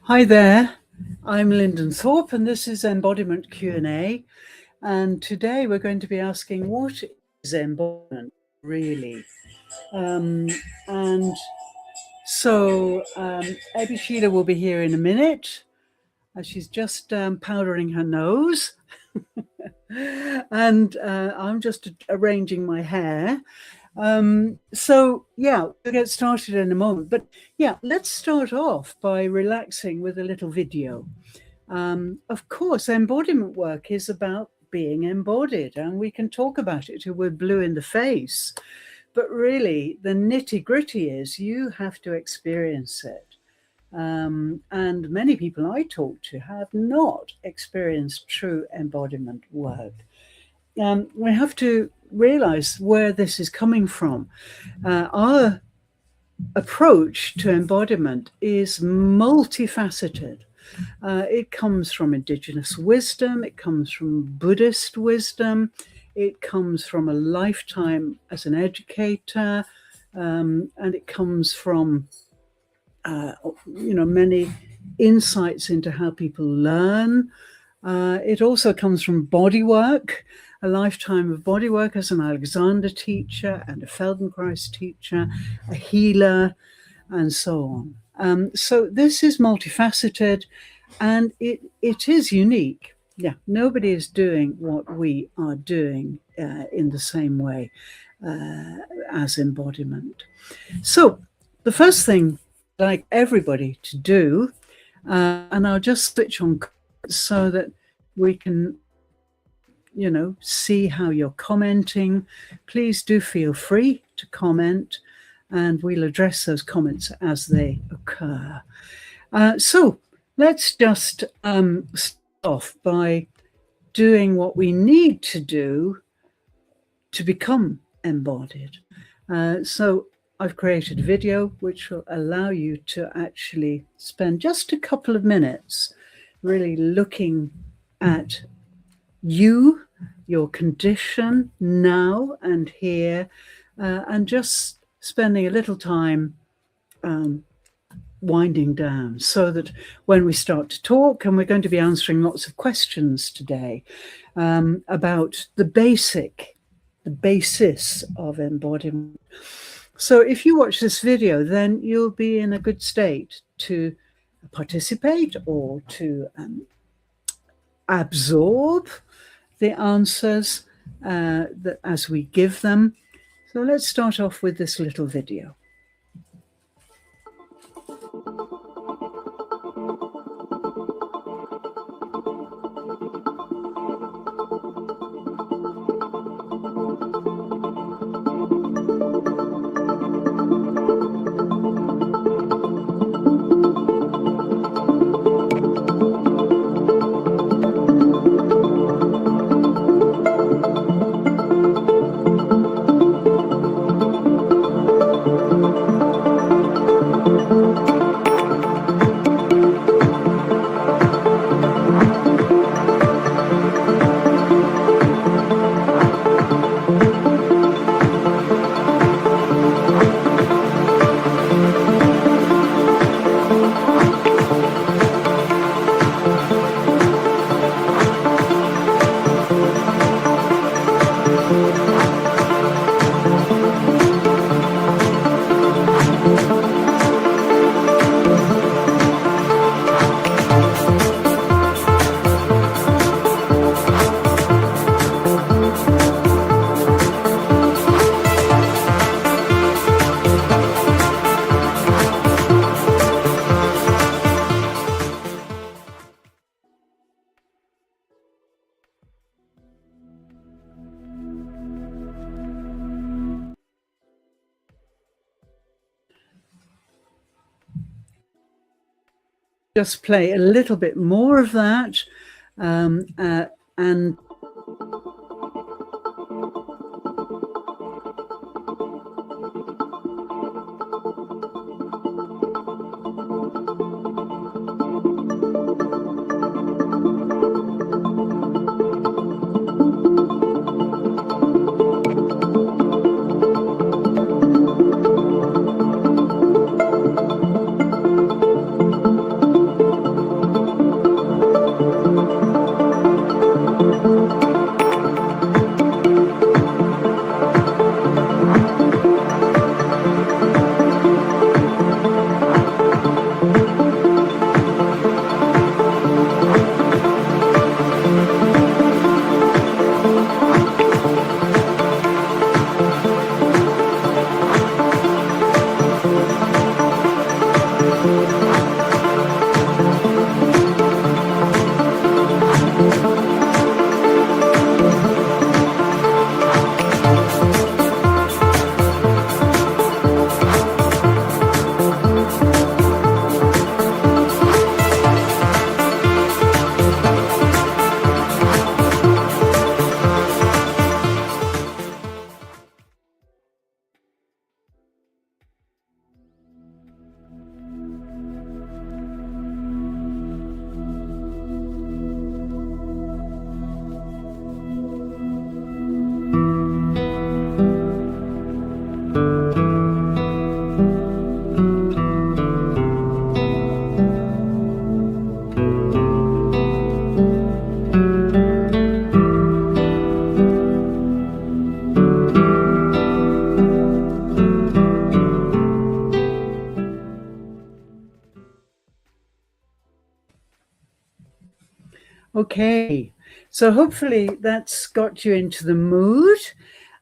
Hi there, I'm Lyndon Thorpe and this is Embodiment Q&A, and today we're going to be asking, what is embodiment really? And so Abby Sheila will be here in a minute. She's just powdering her nose and I'm just arranging my hair. So yeah, we'll get started in a moment, but yeah, let's start off by relaxing with a little video. Of course, embodiment work is about being embodied, and we can talk about it till we're blue in the face, but really the nitty-gritty is you have to experience it. And many people I talk to have not experienced true embodiment work. We have to realize where this is coming from. Our approach to embodiment is multifaceted. It comes from indigenous wisdom, it comes from Buddhist wisdom, it comes from a lifetime as an educator, and it comes from many insights into how people learn. It also comes from body work, a lifetime of body work as an Alexander teacher and a Feldenkrais teacher, a healer, and so on. So this is multifaceted, and it is unique. Yeah, nobody is doing what we are doing in the same way as embodiment. So the first thing I'd like everybody to do, and I'll just switch on so that we can see how you're commenting. Please do feel free to comment, and we'll address those comments as they occur. So let's just start off by doing what we need to do to become embodied. So I've created a video which will allow you to actually spend just a couple of minutes really looking at you, your condition now and here, and just spending a little time winding down, so that when we start to talk, and we're going to be answering lots of questions today about the basis of embodiment. So if you watch this video, then you'll be in a good state to participate or to absorb the answers that as we give them. So let's start off with this little video. Just play a little bit more of that, and Okay, so hopefully that's got you into the mood.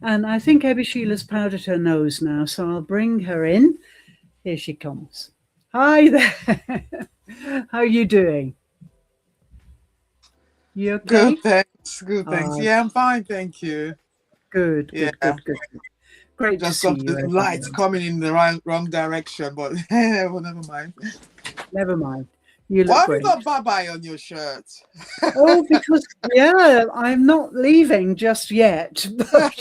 And I think Abby Sheila's powdered her nose now, so I'll bring her in. Here she comes. Hi there. How are you doing? You okay? Good, thanks. Good, thanks. Uh, Yeah, I'm fine, thank you. good, Yeah, good, good, good. Great to just see some you, lights everyone. coming in the wrong direction, but well, never mind. Never mind. You Why look have you great. got bye-bye on your shirt? Oh, because, yeah, I'm not leaving just yet, but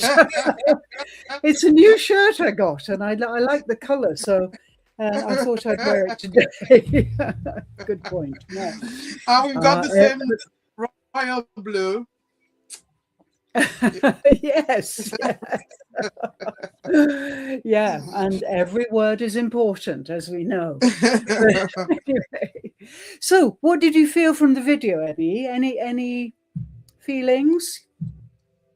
it's a new shirt I got, and I like the color, so I thought I'd wear it today. Good point. Yeah. And we've got Uh, the same royal blue. yes, yes. Yeah, and every word is important, as we know. But anyway, so what did you feel from the video, Abby? Any feelings?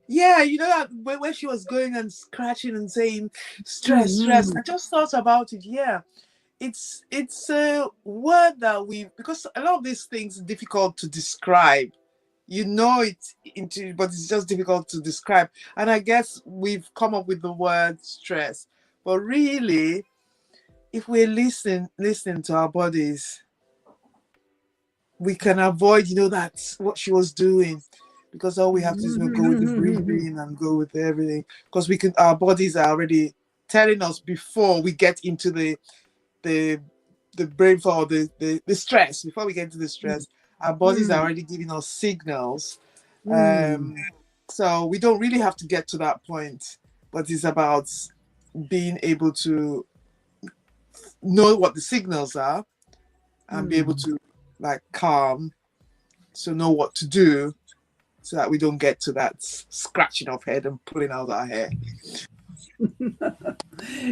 Yeah, you know that when she was going and scratching and saying stress, stress, Mm-hmm. I just thought about it. Yeah, it's a word that because a lot of these things are difficult to describe. You know it into, but it's just difficult to describe. And I guess we've come up with the word stress. But really, if we're listening to our bodies, we can avoid, that's what she was doing. Because all we have to do is go with the breathing and go with everything. Because our bodies are already telling us before we get into the brain fog, the stress, before we get into the stress, our bodies are already giving us signals. Mm. So we don't really have to get to that point, but it's about being able to know what the signals are and be able to like calm, so know what to do so that we don't get to that scratching of head and pulling out our hair. So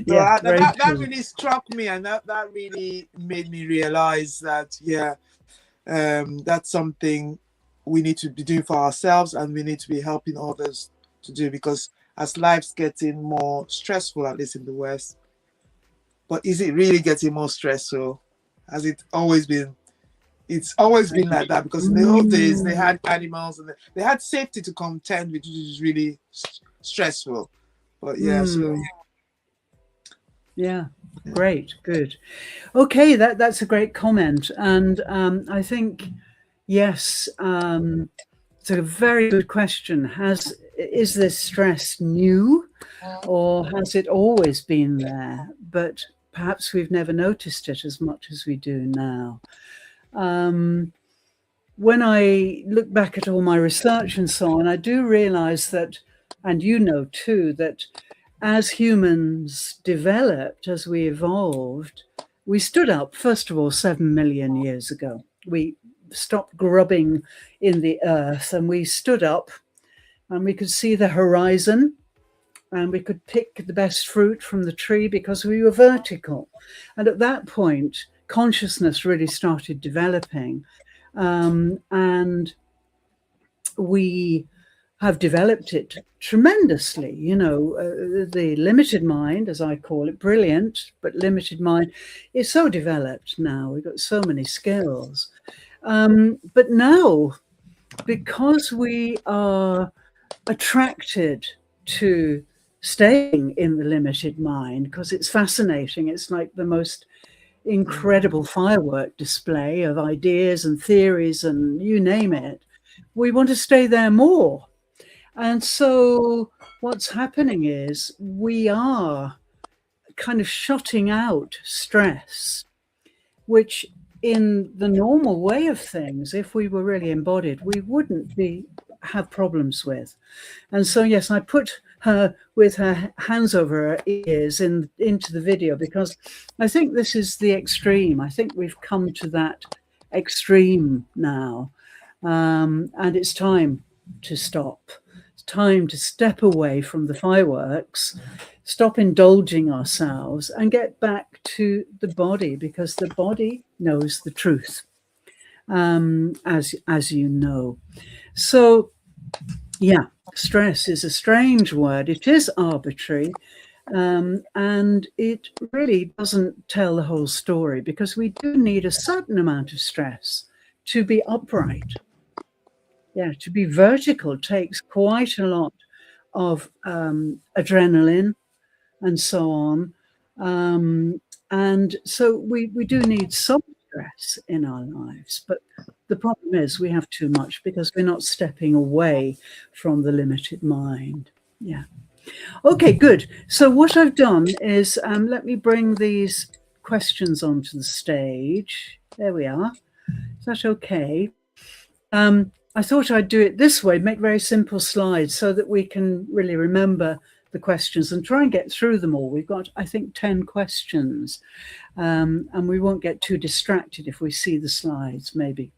Yeah, very that true. really struck me, and that really made me realize that, yeah, that's something we need to be doing for ourselves, and we need to be helping others to do, because as life's getting more stressful, at least in the West, but is it really getting more stressful? Has it always been? It's always been like that, because in the old days they had animals and they had safety to contend with, which is really stressful. But yeah, so Yeah, great, good. Okay, that's a great comment, and I think yes, it's a very good question. Is this stress new, or has it always been there? But perhaps we've never noticed it as much as we do now. When I look back at all my research and so on, I do realize that, and you know too, that as humans developed, as we evolved, we stood up, first of all, 7 million years ago. We stopped grubbing in the earth and we stood up and we could see the horizon and we could pick the best fruit from the tree because we were vertical. And at that point, consciousness really started developing. And we have developed it tremendously. The limited mind, as I call it, brilliant, but limited mind, is so developed now. We've got so many skills. But now, because we are attracted to staying in the limited mind, because it's fascinating, it's like the most incredible firework display of ideas and theories and you name it, we want to stay there more. And so what's happening is we are kind of shutting out stress, which in the normal way of things, if we were really embodied, we wouldn't have problems with. And so, yes, I put her with her hands over her ears into the video because I think this is the extreme. I think we've come to that extreme now. And it's time to stop. It's time to step away from the fireworks, stop indulging ourselves and get back to the body, because the body knows the truth, as you know. So, yeah, stress is a strange word. It is arbitrary. And it really doesn't tell the whole story, because we do need a certain amount of stress to be upright. Yeah, to be vertical takes quite a lot of adrenaline and so on. And so we do need some stress in our lives, but the problem is we have too much because we're not stepping away from the limited mind. Yeah. Okay, good. So what I've done is let me bring these questions onto the stage. There we are. Is that okay? I thought I'd do it this way, make very simple slides so that we can really remember the questions and try and get through them all. We've got, I think, 10 questions, and we won't get too distracted if we see the slides, maybe.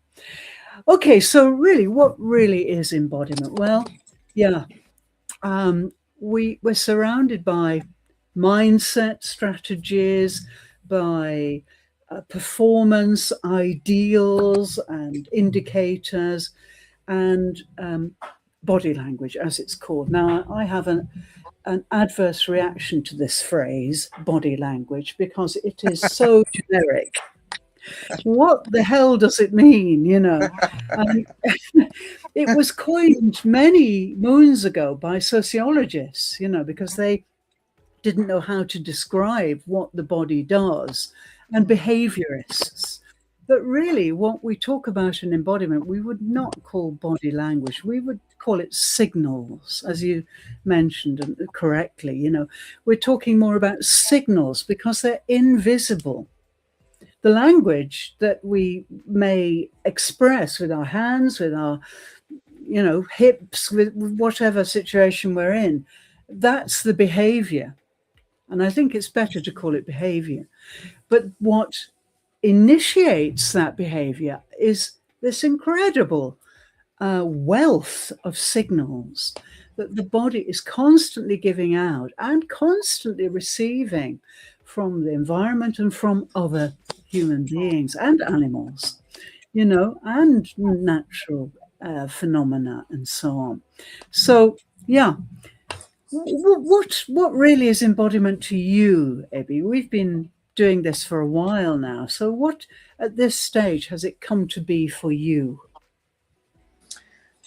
Okay, so really, what really is embodiment? Well, yeah, we're surrounded by mindset strategies, by performance ideals and indicators, and body language, as it's called. Now, I have an adverse reaction to this phrase, body language, because it is so generic. What the hell does it mean, you know? It was coined many moons ago by sociologists, you know, because they didn't know how to describe what the body does, and behaviorists. But really, what we talk about in embodiment, we would not call body language. We would call it signals, as you mentioned correctly. You know, we're talking more about signals because they're invisible. The language that we may express with our hands, with our, you know, hips, with whatever situation we're in, that's the behavior. And I think it's better to call it behavior. But what initiates that behavior is this incredible wealth of signals that the body is constantly giving out and constantly receiving from the environment and from other human beings and animals, you know, and natural phenomena and so on. So, yeah. What really is embodiment to you, Ebby? We've been doing this for a while now. So what at this stage has it come to be for you?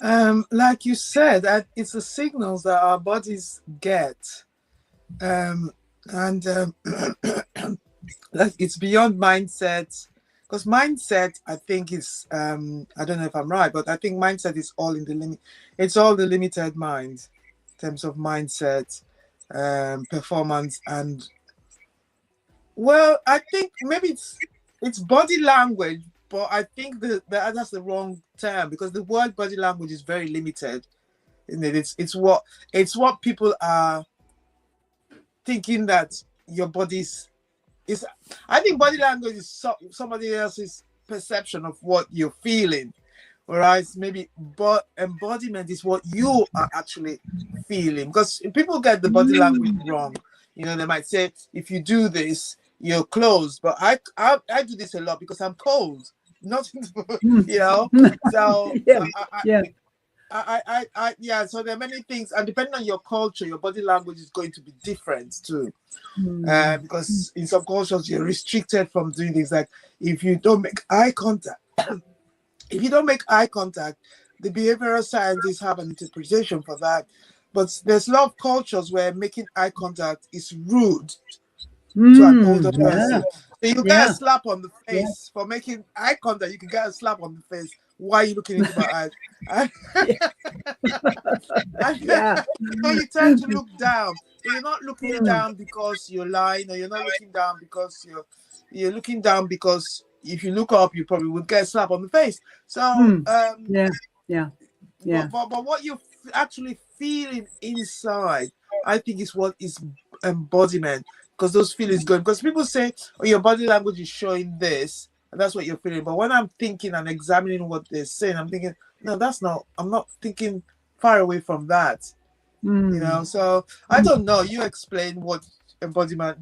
Like you said, it's the signals that our bodies get. Like it's beyond mindset, because mindset, I think, is I don't know if I'm right, but I think mindset is all in the limit. It's all the limited mind in terms of mindset, performance, and well, I think maybe it's body language, but I think that's the wrong term, because the word body language is very limited. Isn't it? It's what people are thinking that your body's is. I think body language is somebody else's perception of what you're feeling, whereas maybe embodiment is what you are actually feeling. Because people get the body language wrong. You know, they might say, if you do this, you're closed. But I do this a lot because I'm cold. Nothing, you know. So yeah. So there are many things, and depending on your culture, your body language is going to be different too. Because in some cultures you're restricted from doing things like if you don't make eye contact. If you don't make eye contact, the behavioral scientists have an interpretation for that. But there's a lot of cultures where making eye contact is rude to an older person. So you get a slap on the face for making eye contact. You can get a slap on the face. Why are you looking into my eyes? So you tend to look down. So you're not looking down because you're lying, or you're not looking down because you're looking down because if you look up, you probably would get a slap on the face. So But what you're actually feeling inside, I think, is what is embodiment, because those feelings go. Because people say, "Oh, your body language is showing this," and that's what you're feeling. But when I'm thinking and examining what they're saying, I'm thinking, no, that's not. I'm not thinking far away from that. You know. So I don't know. You explain what embodiment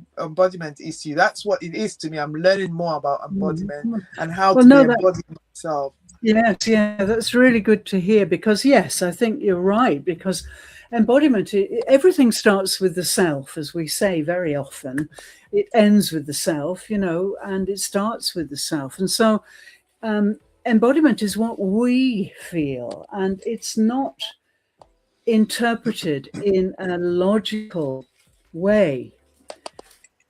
is to you. That's what it is to me. I'm learning more about embodiment and how to embody myself. Yes, that's really good to hear, because yes, I think you're right, because embodiment, everything starts with the self, as we say very often. It ends with the self, you know, and it starts with the self. And so embodiment is what we feel, and it's not interpreted in a logical way.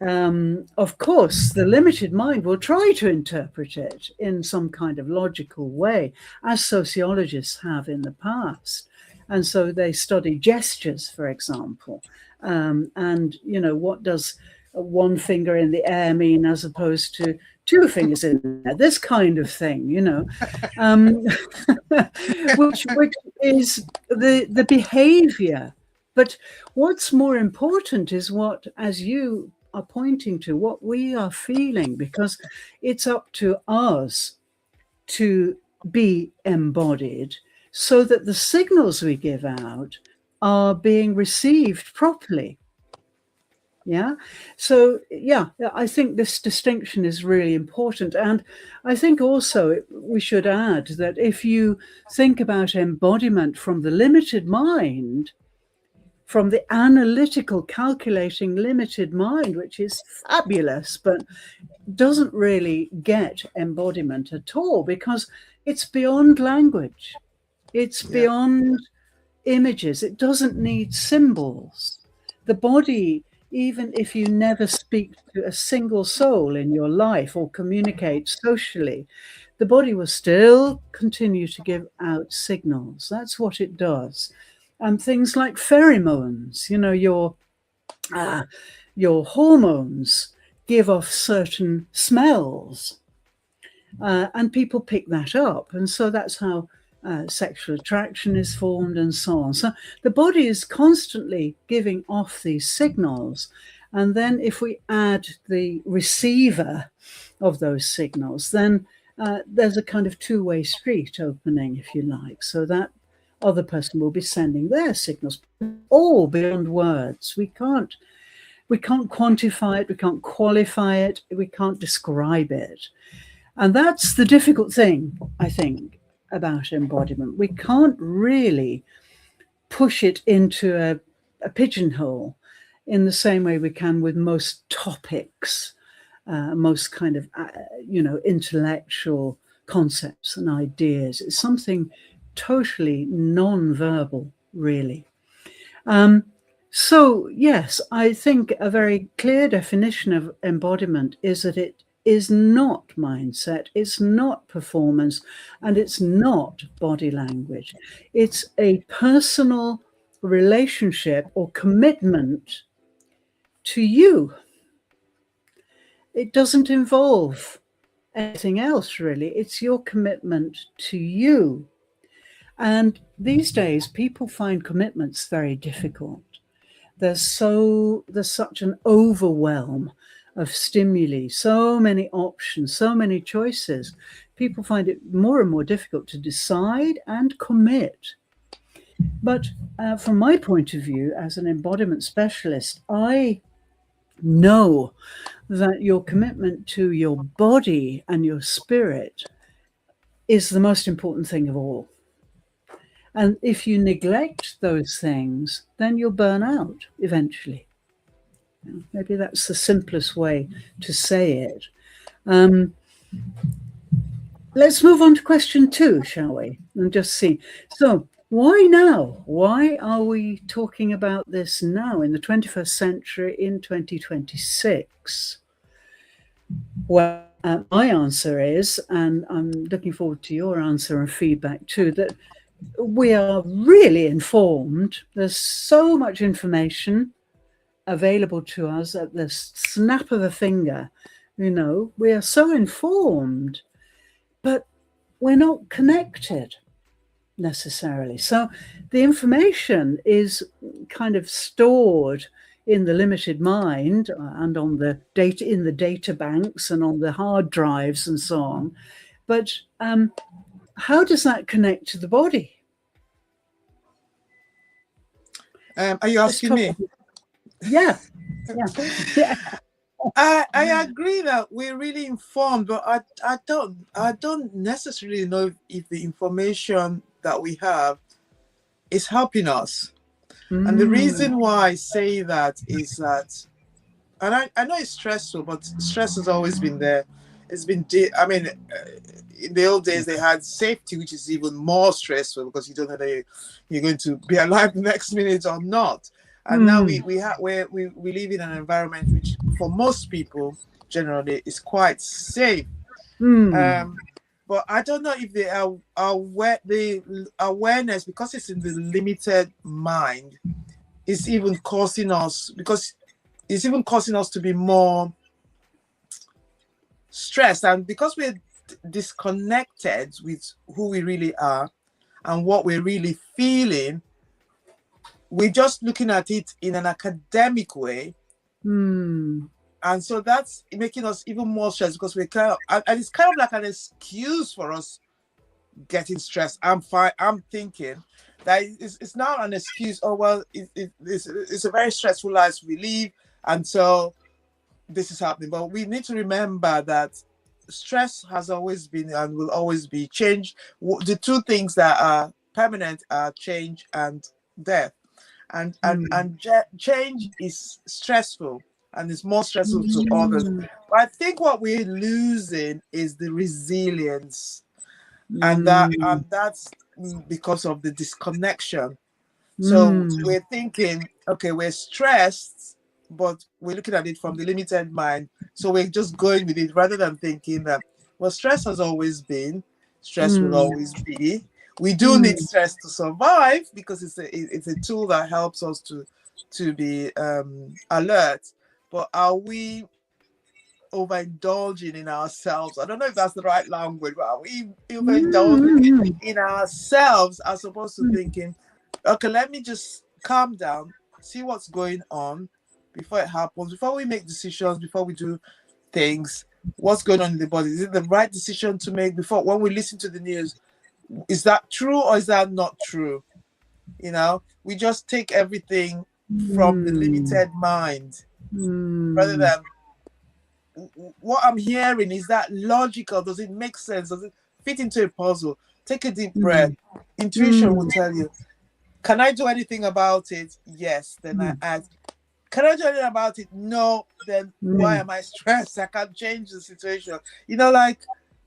Of course, the limited mind will try to interpret it in some kind of logical way, as sociologists have in the past. And so they study gestures, for example. And, what does one finger in the air mean as opposed to two fingers in there? This kind of thing, which is the behavior. But what's more important is what, as you are pointing to, what we are feeling, because it's up to us to be embodied so that the signals we give out are being received properly. Yeah. So, I think this distinction is really important. And I think also we should add that if you think about embodiment from the limited mind, from the analytical, calculating, limited mind, which is fabulous, but doesn't really get embodiment at all, because it's beyond language. It's beyond images. It doesn't need symbols. The body, even if you never speak to a single soul in your life or communicate socially, the body will still continue to give out signals. That's what it does. Things like pheromones, your hormones give off certain smells, and people pick that up. And so that's how sexual attraction is formed and so on. So the body is constantly giving off these signals. And then if we add the receiver of those signals, then there's a kind of two-way street opening, if you like, so that other person will be sending their signals, all beyond words. We can't quantify it, we can't qualify it, we can't describe it. And that's the difficult thing, I think, about embodiment. We can't really push it into a pigeonhole in the same way we can with most topics, most kind of, intellectual concepts and ideas. It's something totally non-verbal, really. So, yes, I think a very clear definition of embodiment is that it is not mindset, it's not performance, and it's not body language. It's a personal relationship or commitment to you. It doesn't involve anything else, really. It's your commitment to you. And these days, people find commitments very difficult. There's such an overwhelm of stimuli, so many options, so many choices. People find it more and more difficult to decide and commit. But from my point of view, as an embodiment specialist, I know that your commitment to your body and your spirit is the most important thing of all. And if you neglect those things, then you'll burn out eventually. Maybe that's the simplest way to say it. Let's move on to question 2, shall we? And just see. So why now? Why are we talking about this now in the 21st century in 2026? Well, my answer is, and I'm looking forward to your answer and feedback too, that we are really informed. There's so much information available to us at the snap of a finger. We are so informed, but we're not connected necessarily. So the information is kind of stored in the limited mind and on the data, in the data banks and on the hard drives and so on. But how does that connect to the body? Are you asking me? Yeah. I agree that we're really informed, but I don't necessarily know if the information that we have is helping us. And the reason why I say that is that, and I know it's stressful, but stress has always been there, it's been, I mean, in the old days they had safety, which is even more stressful because you don't know that you're going to be alive the next minute or not. And now we live in an environment which, for most people, generally is quite safe. But I don't know if the awareness, because it's in the limited mind, is even causing us, because it's even causing us to be more stressed, and because we're disconnected with who we really are and what we're really feeling, we're just looking at it in an academic way. And so that's making us even more stressed, because we're kind of, and it's kind of like an excuse for us getting stressed. I'm fine. I'm thinking that it's not an excuse. Oh, well, it's a very stressful life we live, and so this is happening. But we need to remember that stress has always been and will always be change. The two things that are permanent are change and death. And change is stressful, and it's more stressful to others. But I think what we're losing is the resilience, and that's because of the disconnection. So we're thinking, okay, we're stressed, but we're looking at it from the limited mind. So we're just going with it rather than thinking that, well, stress has always been, stress will always be. We do need stress to survive, because it's a tool that helps us to be alert. But are we overindulging in ourselves? I don't know if that's the right language, but are we overindulging in ourselves as opposed to thinking, okay, let me just calm down, see what's going on before it happens, before we make decisions, before we do things, what's going on in the body? Is it the right decision to make? Before, when we listen to the news, is that true or is that not true? You know, we just take everything from the limited mind, rather than what I'm hearing, is that logical? Does it make sense? Does it fit into a puzzle? Take a deep breath. Intuition will tell you, can I do anything about it? Yes. Then I ask, can I do anything about it? No. Then why am I stressed? I can't change the situation. You know, like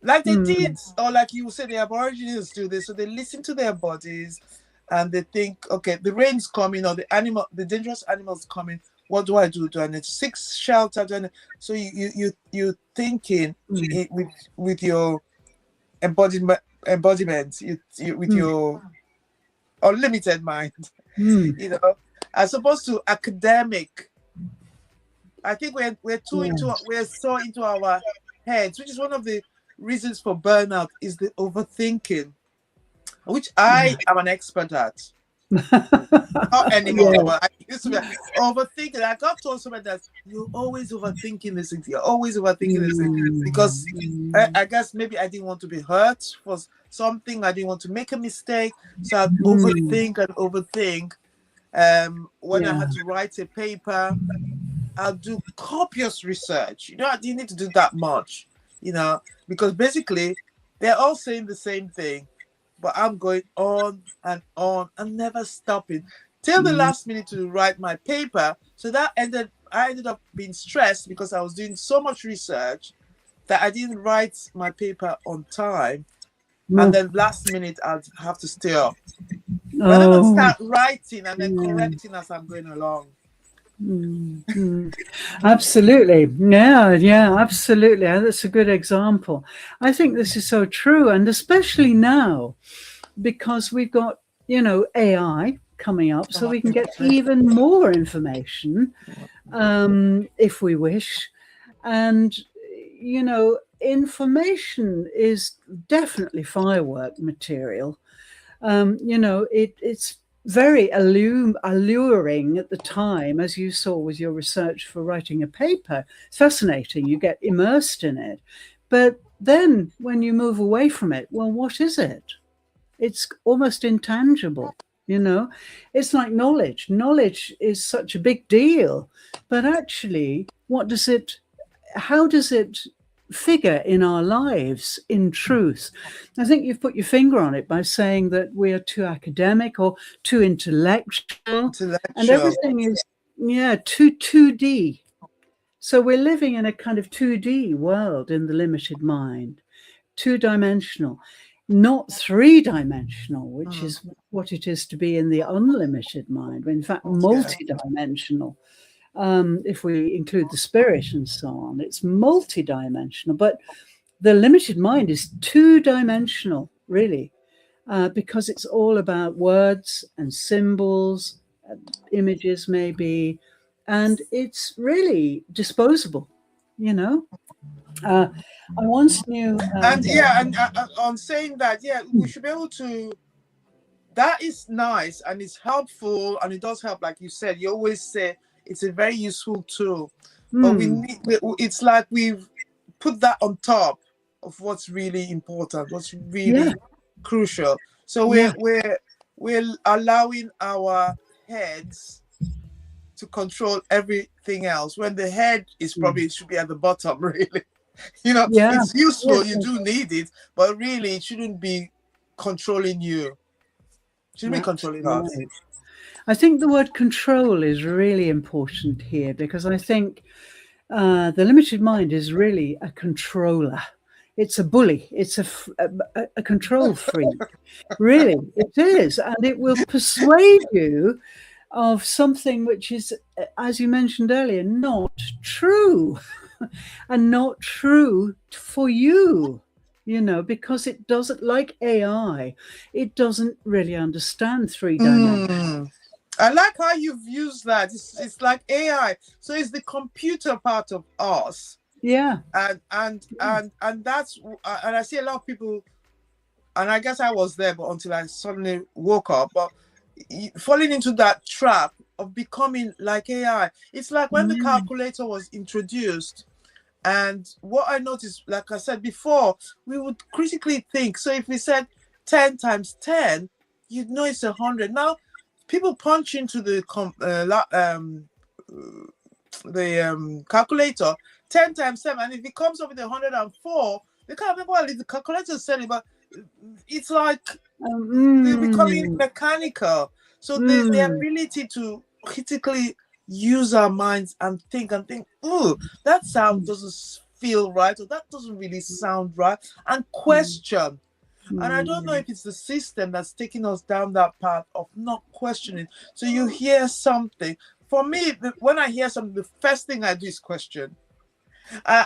they did, or like you say, the Aborigines do this. So they listen to their bodies and they think, okay, the rain's coming, or the dangerous animal's coming. What do I do? Do I need to seek shelter? So you thinking with your embodiment, with your unlimited mind, you know, as opposed to academic. I think we're so into our heads, which is one of the reasons for burnout, is the overthinking, which I am an expert at. Not anymore, but I used to be overthinking. I got told somebody that you're always overthinking this thing. You're always overthinking this thing, because I guess maybe I didn't want to be hurt for something. I didn't want to make a mistake, so I'd overthink and overthink. When I had to write a paper, I'll do copious research. You know, I didn't need to do that much, you know, because basically they're all saying the same thing. But I'm going on and never stopping till the last minute to write my paper. So I ended up being stressed because I was doing so much research that I didn't write my paper on time. And then last minute I'd have to stay up. Rather than start writing and then correcting as I'm going along. Absolutely. Yeah, absolutely. That's a good example. I think this is so true, and especially now, because we've got, you know, AI coming up, so we can get even more information if we wish. And, you know, information is definitely firework material. You know, it's very alluring at the time, as you saw with your research for writing a paper. It's fascinating. You get immersed in it. But then when you move away from it, well, what is it? It's almost intangible, you know? It's like knowledge. Knowledge is such a big deal. But actually, how does it figure in our lives in truth? I think you've put your finger on it by saying that we are too academic or too intellectual. And everything is too 2D. So we're living in a kind of 2D world in the limited mind, 2-dimensional, not 3-dimensional, which is what it is to be in the unlimited mind. In fact, multi-dimensional. If we include the spirit and so on, it's multi-dimensional. But the limited mind is 2-dimensional, really, because it's all about words and symbols, images maybe, and it's really disposable, you know. I once knew, and on saying that, we should be able to. That is nice and it's helpful and it does help, like you said. You always say it's a very useful tool, but it's like we've put that on top of what's really important, what's really crucial. So we're allowing our heads to control everything else when the head is probably should be at the bottom, really. It's useful, you do need it, but really it shouldn't be controlling you. Shouldn't be controlling us. I think the word control is really important here, because I think the limited mind is really a controller. It's a bully. It's a control freak. Really, it is. And it will persuade you of something which is, as you mentioned earlier, not true and not true for you. Because it doesn't, like AI, it doesn't really understand 3 dimensions. I like how you've used that. It's like AI. So it's the computer part of us. Yeah. And that's, and I see a lot of people, and I guess I was there, but until I suddenly woke up, but falling into that trap of becoming like AI. It's like when the calculator was introduced. And what I noticed, like I said before, we would critically think. So if we said 10 times 10, you'd know it's 100. Now, people punch into the calculator 10 times 7, and if it comes up with 104, they can't remember what the calculator said it, but it's like they're becoming mechanical. So the ability to critically use our minds and think, oh, that sound doesn't feel right, or that doesn't really sound right, and question. And I don't know if it's the system that's taking us down that path of not questioning. So you hear something. For me, when I hear something, the first thing I do is question. Or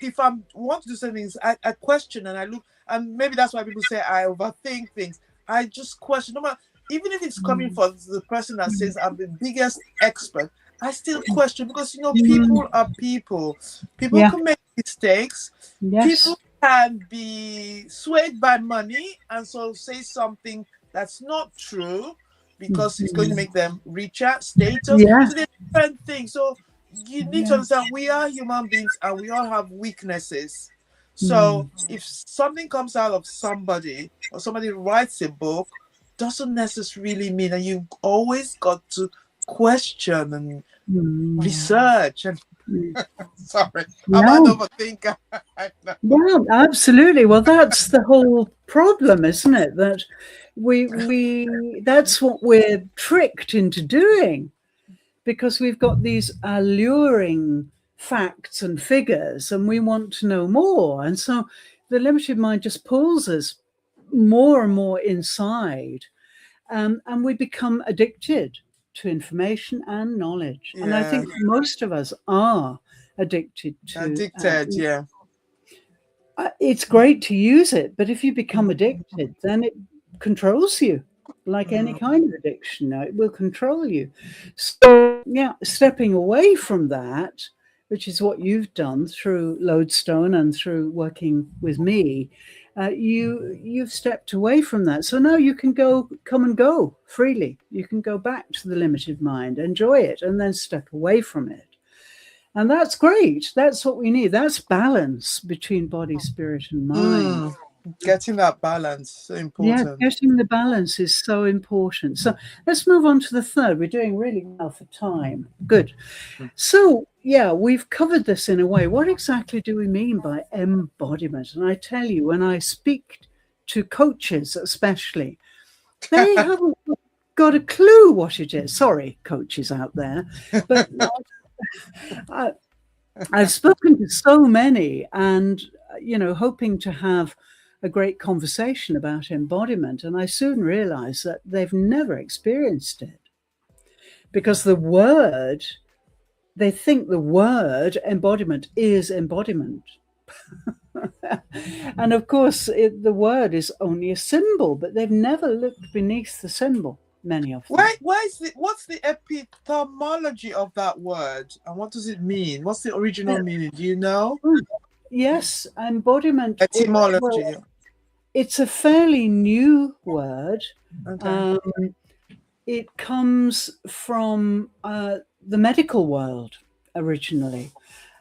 if I want to do something, I question and I look, and maybe that's why people say I overthink things. I just question. No matter, even if it's coming from the person that says I'm the biggest expert, I still question, because people are people. People can make mistakes. People can be swayed by money and so say something that's not true because it's going to make them richer, status. So they're different things. So you need to understand we are human beings and we all have weaknesses. So if something comes out of somebody, or somebody writes a book, doesn't necessarily mean that you've always got to question and research and sorry, I'm an overthinker. Yeah, absolutely. Well, that's the whole problem, isn't it? That we that's what we're tricked into doing, because we've got these alluring facts and figures and we want to know more. And so the limited mind just pulls us more and more inside, and we become addicted to information and knowledge. And I think most of us are addicted to it's great to use it, but if you become addicted, then it controls you, like any kind of addiction. It will control you. So stepping away from that, which is what you've done through Lodestone and through working with me, you've stepped away from that. So now you can come and go freely. You can go back to the limited mind, enjoy it, and then step away from it. And that's great. That's what we need. That's balance between body, spirit, and mind. Getting that balance, so important. Yeah, getting the balance is so important. So let's move on to the third. We're doing really well for time. Good. So we've covered this in a way. What exactly do we mean by embodiment? And I tell you, when I speak to coaches especially, they haven't got a clue what it is. Sorry, coaches out there. But I, I've spoken to so many, and hoping to have a great conversation about embodiment, and I soon realized that they've never experienced it, because they think the word embodiment is embodiment. And of course, the word is only a symbol, but they've never looked beneath the symbol, many of them. What's the etymology of that word, and what does it mean? What's the original meaning? Do you know? Yes, embodiment. Etymology. It's a fairly new word. Okay. It comes from the medical world originally,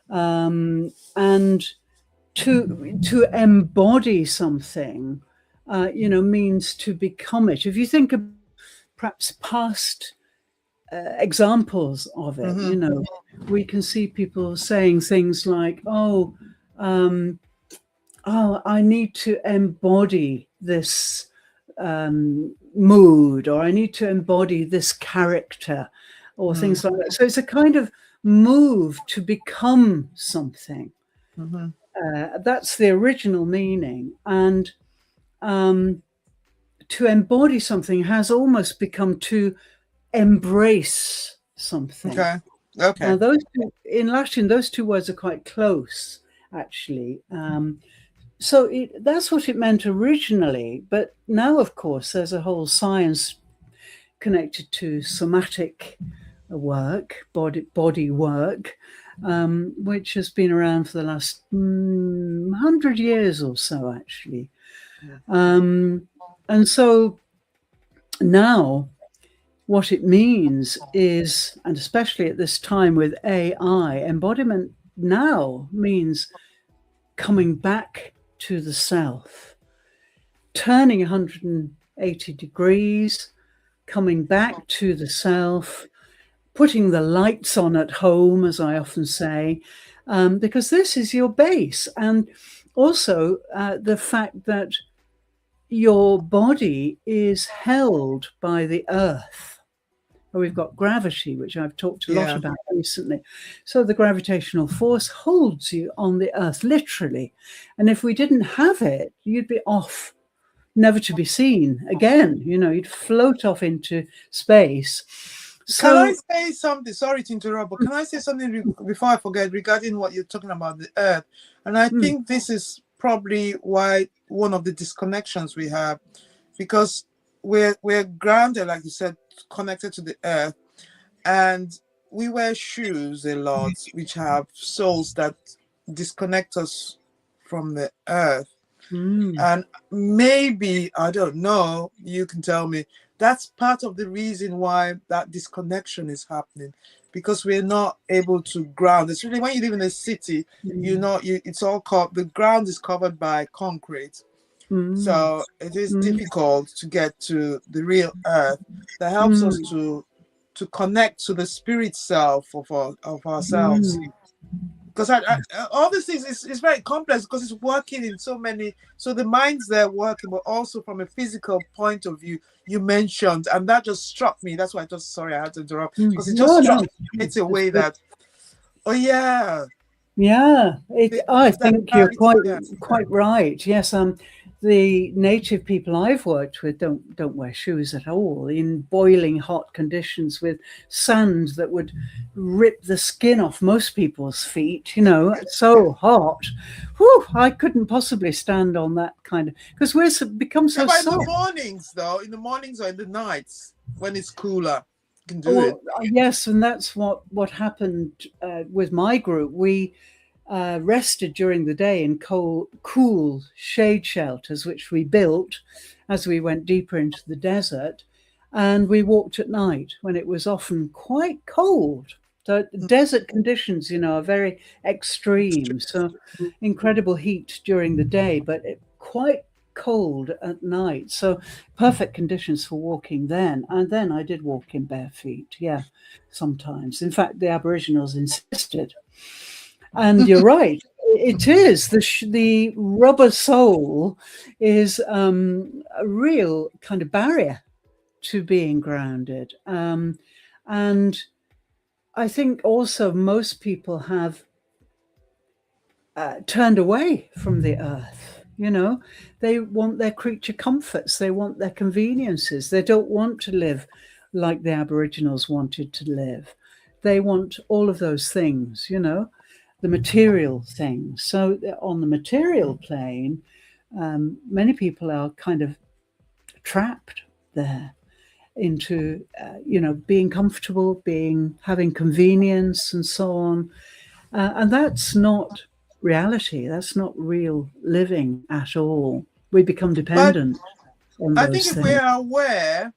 and to embody something, means to become it. If you think of perhaps past examples of it, we can see people saying things like, "Oh, I need to embody this mood, or I need to embody this character," or things like that. So it's a kind of move to become something. That's the original meaning. And to embody something has almost become to embrace something. Okay. Now, in Latin, those two words are quite close, actually. So that's what it meant originally. But now, of course, there's a whole science connected to somatic work, body work, which has been around for the last 100 years or so, actually. And so now what it means is, and especially at this time with AI, embodiment now means coming back to the self, turning 180 degrees, coming back to the self, putting the lights on at home, as I often say, because this is your base. And also the fact that your body is held by the earth. We've got gravity, which I've talked a lot about recently. So the gravitational force holds you on the earth, literally. And if we didn't have it, you'd be off, never to be seen again. You'd float off into space. So, can I say something? Sorry to interrupt, but can I say something before I forget regarding what you're talking about, the earth? And I think this is probably why one of the disconnections we have, because we're grounded, like you said, connected to the earth, and we wear shoes a lot, which have soles that disconnect us from the earth. And maybe, I don't know, you can tell me, that's part of the reason why that disconnection is happening, because we're not able to ground. It's really when you live in a city, it's all the ground is covered by concrete. So it is difficult to get to the real earth that helps us to connect to the spirit self of ourselves. Because all these things is very complex, because it's working in so many. So the mind's there working, but also from a physical point of view, you mentioned, and that just struck me. That's why sorry, I had to interrupt, because it just struck me. It's a way that, I think you're quite right. Yes, the native people I've worked with don't wear shoes at all in boiling hot conditions with sand that would rip the skin off most people's feet. It's so hot. Whew, I couldn't possibly stand on that kind of, because we're become so soft. In the mornings, though, in the mornings or in the nights when it's cooler, you can do it. Yes, and that's what happened with my group. We rested during the day in cool shade shelters, which we built as we went deeper into the desert. And we walked at night when it was often quite cold. So desert conditions, are very extreme. So incredible heat during the day, but quite cold at night. So perfect conditions for walking then. And then I did walk in bare feet. Yeah, sometimes. In fact, the Aboriginals insisted. And you're right. It is the rubber sole is a real kind of barrier to being grounded. And I think also most people have turned away from the earth. You know, they want their creature comforts, they want their conveniences, they don't want to live like the Aboriginals wanted to live. They want all of those things, you know, the material things. So on the material plane, many people are kind of trapped there into, you know, being comfortable, having convenience and so on. And that's not reality. That's not real living at all. We become But dependent on I think those if we things. are aware,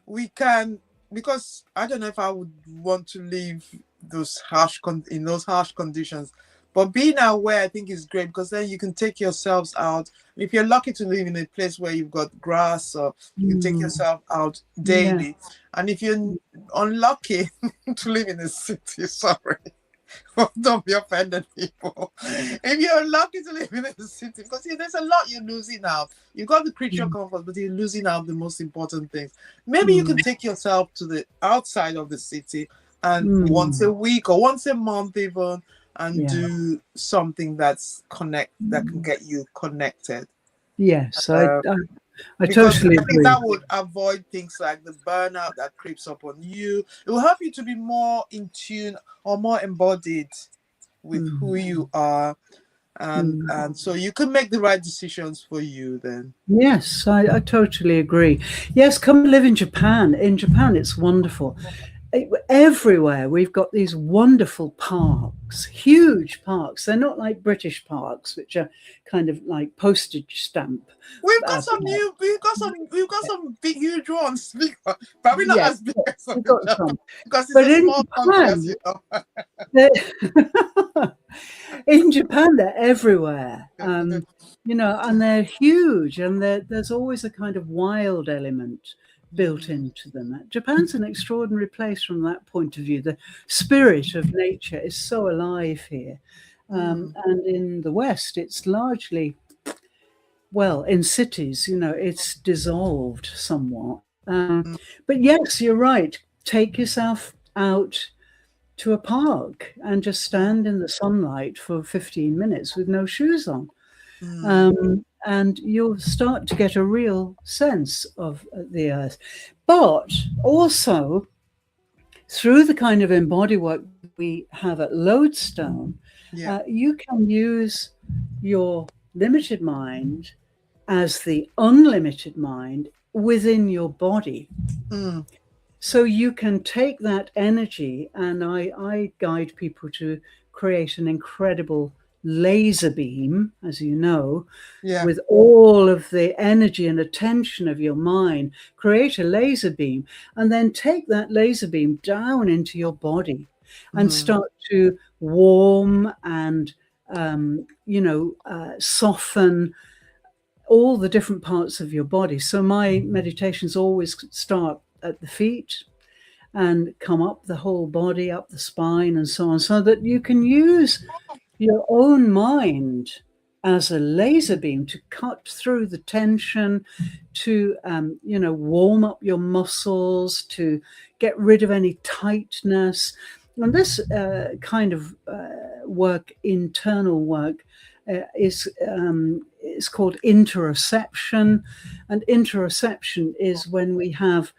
we can, because I don't know if I would want to live in those harsh conditions, but being aware I think is great, because then you can take yourselves out. If you're lucky to live in a place where you've got grass, or you can take yourself out Yeah. daily, and if you're unlucky to live in a city, sorry, don't be offended, people. If you're lucky to live in a city, because there's a lot you're losing out. You've got the creature Mm, comfort, but you're losing out the most important things. Maybe you can mm, take yourself to the outside of the city, and once mm. a week or once a month even, and Yeah. do something that can get you connected. Yes, Uh, I because totally I think agree. that would avoid things like the burnout that creeps up on you. It will help you to be more in tune or more embodied with who Mm, you are, mm. and so you can make the right decisions for you then. Yes, I totally agree. Yes, come live in Japan. In Japan, it's wonderful. Everywhere we've got these wonderful parks, huge parks. They're not like British parks, which are kind of like postage stamp. We've got some Parks. new, we've got some big, huge ones. Probably not Yeah, as big yeah, as some we've in got Japan, some. because it's But a in small country, as Japan, you know. they're, in Japan, they're everywhere. You know, and they're huge, and there's always a kind of wild element built Mm, into them. Japan's an extraordinary place from that point of view. The spirit of nature is so alive here. mm, And in the West, it's largely, well, in cities, you know, it's dissolved somewhat. mm, But yes, you're right. Take yourself out to a park and just mm, stand in the sunlight for 15 minutes with no shoes on. mm. And you'll start to get a real sense of the earth. But also, through the kind of embody work we have at Lodestone, Yeah. you can use your limited mind as the unlimited mind within your body. Mm, So you can take that energy, and I guide people to create an incredible laser beam, as you know, yeah. with all of the energy and attention of your mind. Create a laser beam, and then take that laser beam down into your body and Mm, start to warm and soften all the different parts of your body. So my meditations always start at the feet and come up the whole body, up the spine, and so on, so that you can use your own mind as a laser beam to cut through the tension, to warm up your muscles, to get rid of any tightness. And this kind of work, internal work, is called interoception. And interoception is when we have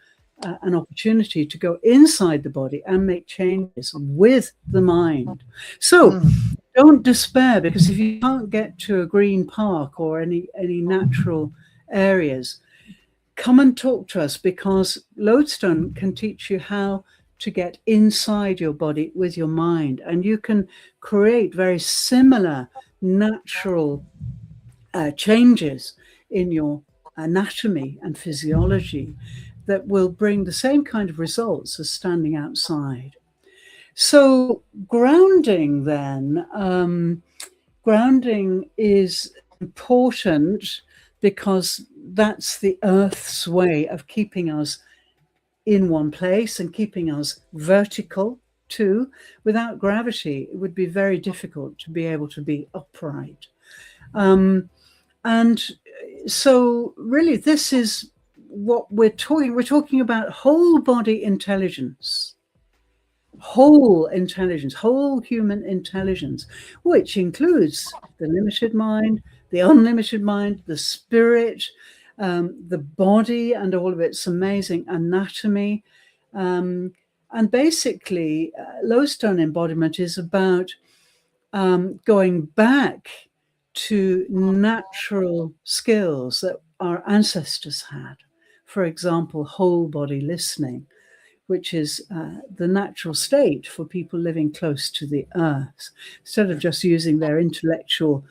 an opportunity to go inside the body and make changes with the mind. So mm. don't despair, because if you can't get to a green park or any natural areas, come and talk to us, because Lodestone can teach you how to get inside your body with your mind, and you can create very similar natural changes in your anatomy and physiology that will bring the same kind of results as standing outside. So grounding then, grounding is important because that's the earth's way of keeping us in one place and keeping us vertical too. Without gravity, it would be very difficult to be able to be upright. And so really this is what we're talking about: whole body intelligence, whole intelligence, whole human intelligence, which includes the limited mind, the unlimited mind, the spirit, the body, and all of its amazing anatomy. And basically, Lodestone embodiment is about going back to natural skills that our ancestors had. For example, whole body listening, which is the natural state for people living close to the earth. Instead of just using their intellectual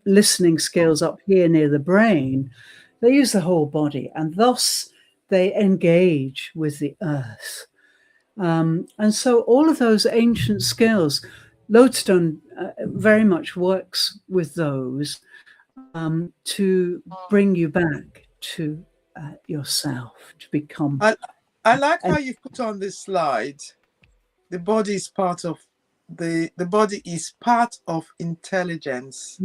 listening skills up here near the brain, they use the whole body, and thus they engage with the earth. And so all of those ancient skills, Lodestone very much works with those to bring you back to yourself, to become. I like how you put on this slide. The body is part of the body is part of intelligence.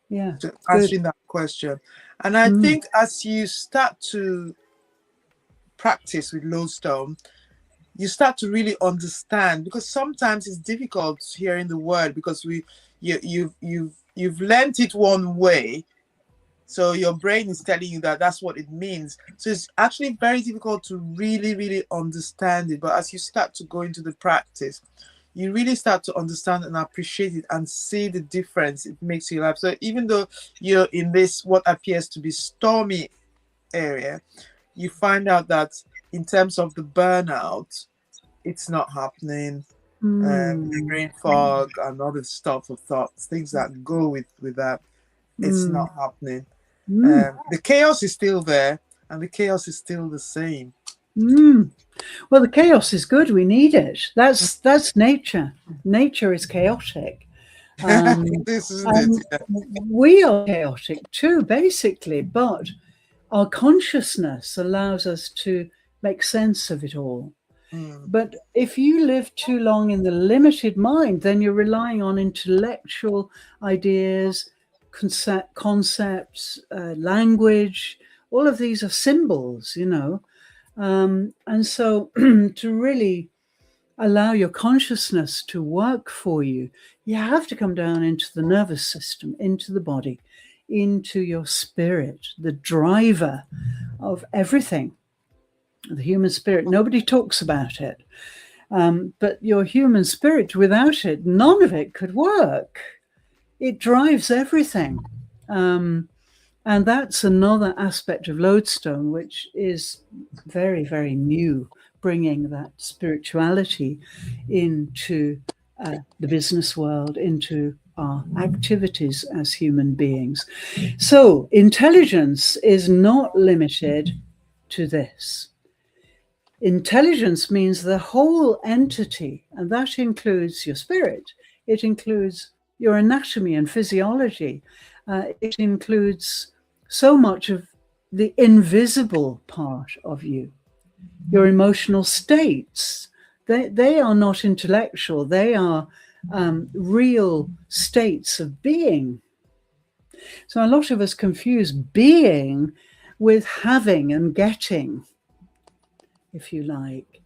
Yeah, to answering that question. And I think as you start to practice with Lodestone, you start to really understand, because sometimes it's difficult hearing the word because you've learnt it one way, so your brain is telling you that that's what it means. So it's actually very difficult to really understand it. But as you start to go into the practice, you really start to understand and appreciate it and see the difference it makes in your life. So even though you're in this what appears to be stormy area, you find out that in terms of the burnout, it's not happening. The brain fog and all the stuff of thoughts, things that go with that, it's not happening. The chaos is still there, and the chaos is still the same. Well, the chaos is good. We need it. That's nature. Nature is chaotic. This isn't it. We are chaotic too, basically, but our consciousness allows us to make sense of it all. But if you live too long in the limited mind, then you're relying on intellectual ideas, concepts, language. All of these are symbols, you know. And so to really allow your consciousness to work for you, you have to come down into the nervous system, into the body, into your spirit, the driver of everything, the human spirit. Nobody talks about it. But your human spirit, without it, none of it could work. It drives everything. And that's another aspect of Lodestone, which is very, very new, bringing that spirituality into the business world, into our activities as human beings. So intelligence is not limited to this. Intelligence means the whole entity, and that includes your spirit. It includes your anatomy and physiology. It includes so much of the invisible part of you, your emotional states. They are not intellectual. They are real states of being. So a lot of us confuse being with having and getting, if you like.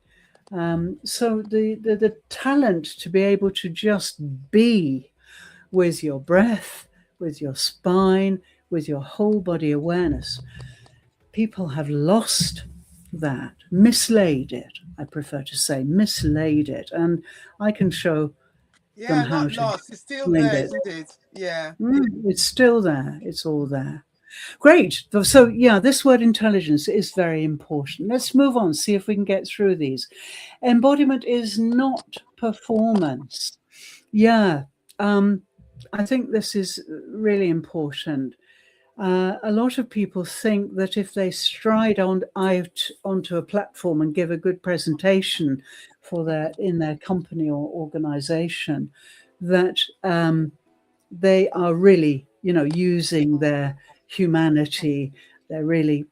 So the talent to be able to just be with your breath, with your spine, with your whole body awareness. People have lost that, mislaid it. I prefer to say mislaid it. And I can show them how not to lost. It's still there, isn't it? Yeah. It's still there. It's all there. Great. So yeah, this word intelligence is very important. Let's move on, see if we can get through these. Embodiment is not performance. Yeah. I think this is really important. A lot of people think that if they stride out onto a platform and give a good presentation in their company or organization, that they are really, using their humanity. They're really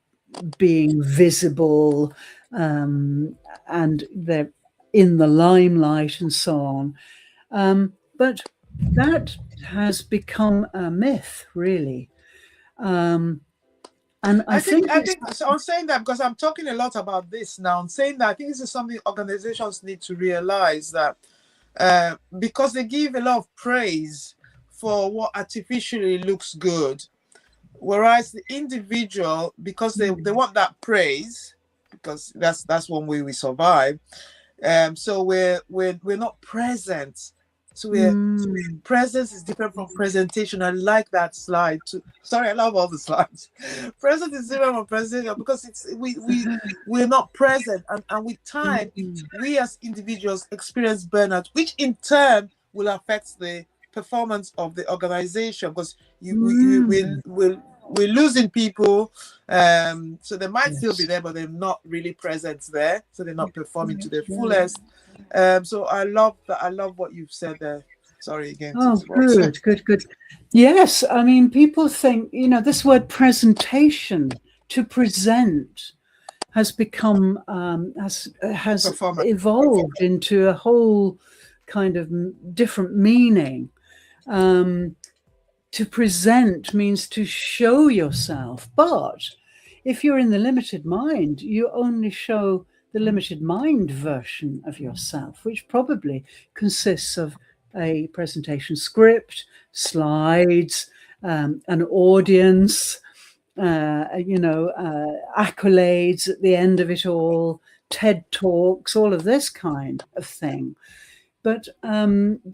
being visible, and they're in the limelight and so on. But that has become a myth, really. And I think so I'm saying that because I'm talking a lot about this now. I'm saying that I think this is something organizations need to realize, that because they give a lot of praise for what artificially looks good, whereas the individual, because they want that praise, because that's one way we survive. So we're not present. So presence is different from presentation. I like that slide too. Sorry, I love all the slides. Presence is different from presentation because we're not present, and with time, we as individuals experience burnout, which in turn will affect the performance of the organization, because we're losing people, so they might still be there, but they're not really present there, so they're not performing to their fullest. So I love that. I love what you've said there. Sorry again. Oh, good. Yes, I mean, people think, this word presentation, to present, has become has evolved into a whole kind of different meaning. To present means to show yourself, but if you're in the limited mind, you only show the limited mind version of yourself, which probably consists of a presentation script, slides, an audience, accolades at the end of it all, TED Talks, all of this kind of thing. But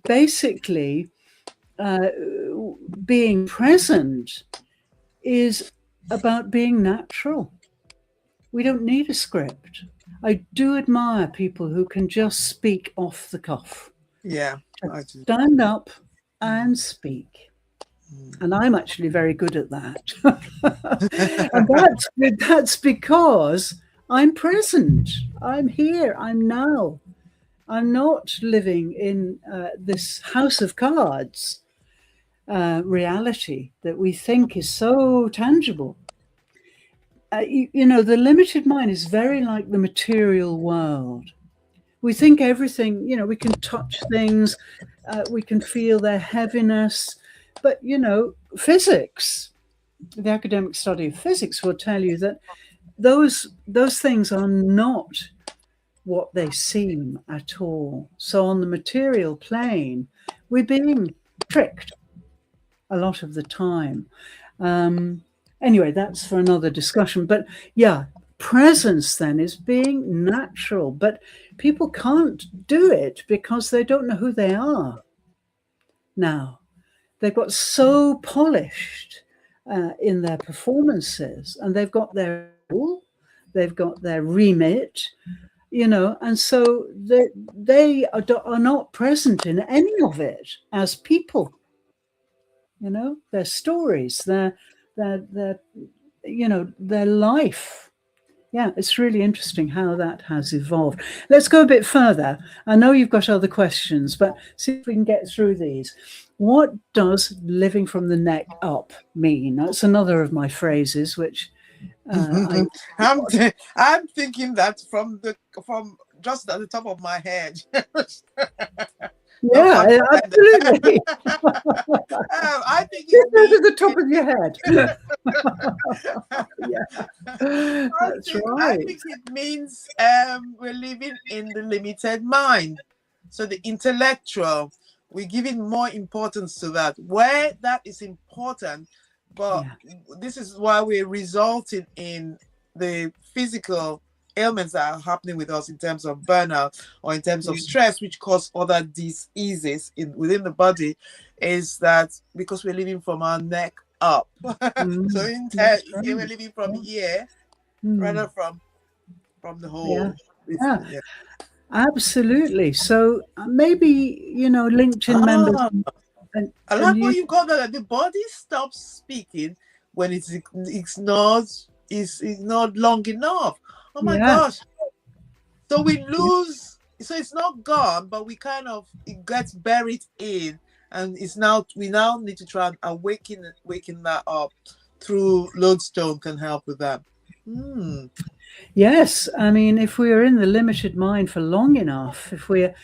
basically, being present is about being natural. We don't need a script. I do admire people who can just speak off the cuff. Yeah. Stand up and speak. And I'm actually very good at that. And that's because I'm present. I'm here. I'm now. I'm not living in this house of cards reality that we think is so tangible. The limited mind is very like the material world. We think everything, we can touch things, we can feel their heaviness, but, physics, the academic study of physics will tell you that those things are not what they seem at all. So on the material plane, we're being tricked a lot of the time. Anyway, that's for another discussion. But yeah, presence then is being natural, but people can't do it because they don't know who they are. Now, they've got so polished in their performances, and they've got their role, they've got their remit, and so they are not present in any of it as people. Their stories, their life. Yeah, it's really interesting how that has evolved. Let's go a bit further. I know you've got other questions, but see if we can get through these. What does living from the neck up mean? That's another of my phrases, which I'm thinking that from just at the top of my head. Yeah, absolutely. I think it's at the top of your head. Yeah, that's right. I think it means we're living in the limited mind. So the intellectual, we're giving more importance to that. Where that is important, but this is why we're resulting in the physical ailments that are happening with us in terms of burnout or in terms of stress, which cause other diseases within the body, is that because we're living from our neck up. So we're living from here rather from the whole. Yeah. Absolutely. So maybe LinkedIn members. I like what you call that. The body stops speaking when it's not long enough. Oh my gosh. So we lose, so it's not gone, but it gets buried in, and we now need to try and awaken that up through Lodestone can help with that. Yes, I mean, if we are in the limited mind for long enough, if we're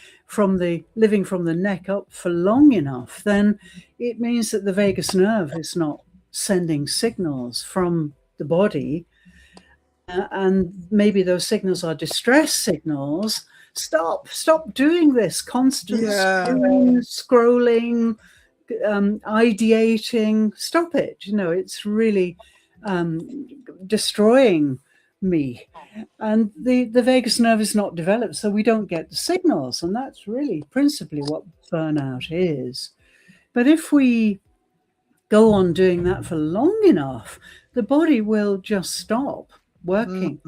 living from the neck up for long enough, then it means that the vagus nerve is not sending signals from the body, and maybe those signals are distress signals. Stop doing this constant scrolling, ideating. Stop it. It's really destroying me. And the vagus nerve is not developed, so we don't get the signals. And that's really principally what burnout is. But if we go on doing that for long enough, the body will just stop working.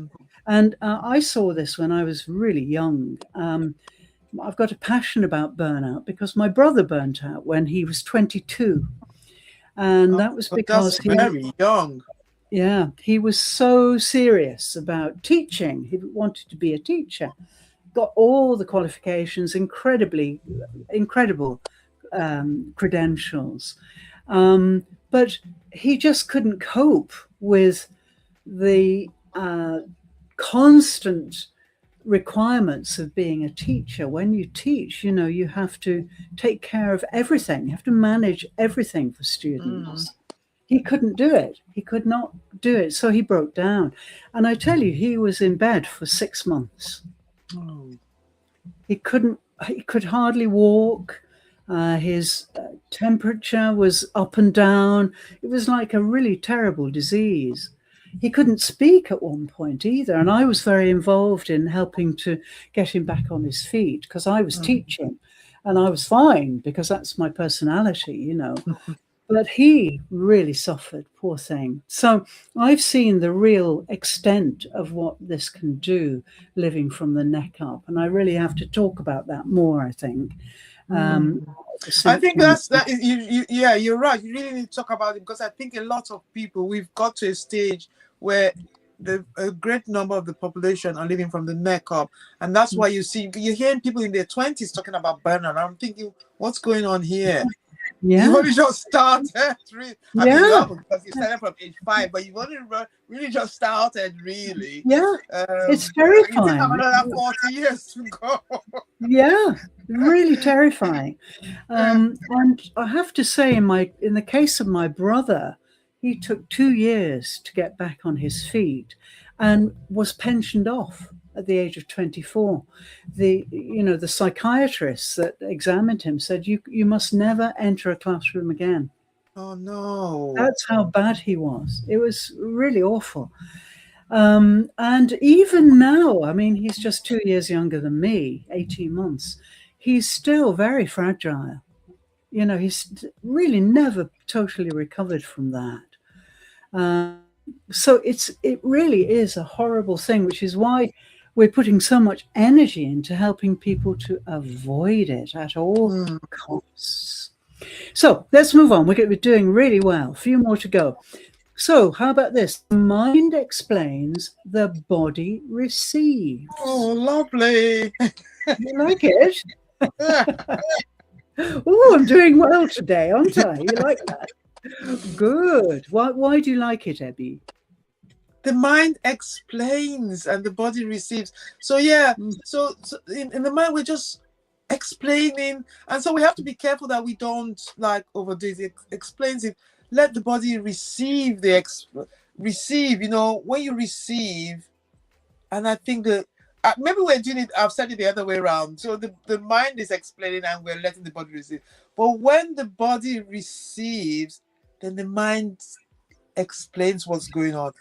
And I saw this when I was really young. I've got a passion about burnout because my brother burnt out when he was 22. And that was because he was very young. Yeah, he was so serious about teaching. He wanted to be a teacher, got all the qualifications, incredible credentials. But he just couldn't cope with the constant requirements of being a teacher. When you teach, you have to take care of everything. You have to manage everything for students. He couldn't do it. He could not do it. So he broke down. And I tell you, he was in bed for 6 months. He could hardly walk. His temperature was up and down. It was like a really terrible disease. He couldn't speak at one point either. And I was very involved in helping to get him back on his feet because I was teaching, and I was fine because that's my personality, But he really suffered, poor thing. So I've seen the real extent of what this can do living from the neck up. And I really have to talk about that more, I think. I think you're right. You really need to talk about it because I think a lot of people, we've got to a stage where a great number of the population are living from the neck up. And that's why you're hearing people in their 20s talking about burnout. I'm thinking, what's going on here? Yeah. You've only just started. Because you started from age 5, but you've only really just started, really. Yeah, it's terrifying. You have another 40 years to go. Yeah, really terrifying. And I have to say, in the case of my brother, he took 2 years to get back on his feet and was pensioned off at the age of 24. The psychiatrists that examined him said, you must never enter a classroom again. Oh no. That's how bad he was. It was really awful. And even now, I mean, he's just 2 years younger than me, 18 months. He's still very fragile. He's really never totally recovered from that. So it really is a horrible thing, which is why we're putting so much energy into helping people to avoid it at all costs. So let's move on. We're doing really well. A few more to go. So how about this? The mind explains, the body receives. Oh, lovely. You like it? Oh, I'm doing well today, aren't I? You like that? Good. Why do you like it, Ebby? The mind explains and the body receives. So so in the mind we're just explaining, and so we have to be careful that we don't overdo it. It explains it. Let the body receive receive. When you receive, and I think that maybe we're doing it. I've said it the other way around. So the mind is explaining and we're letting the body receive. But when the body receives, then the mind explains what's going on.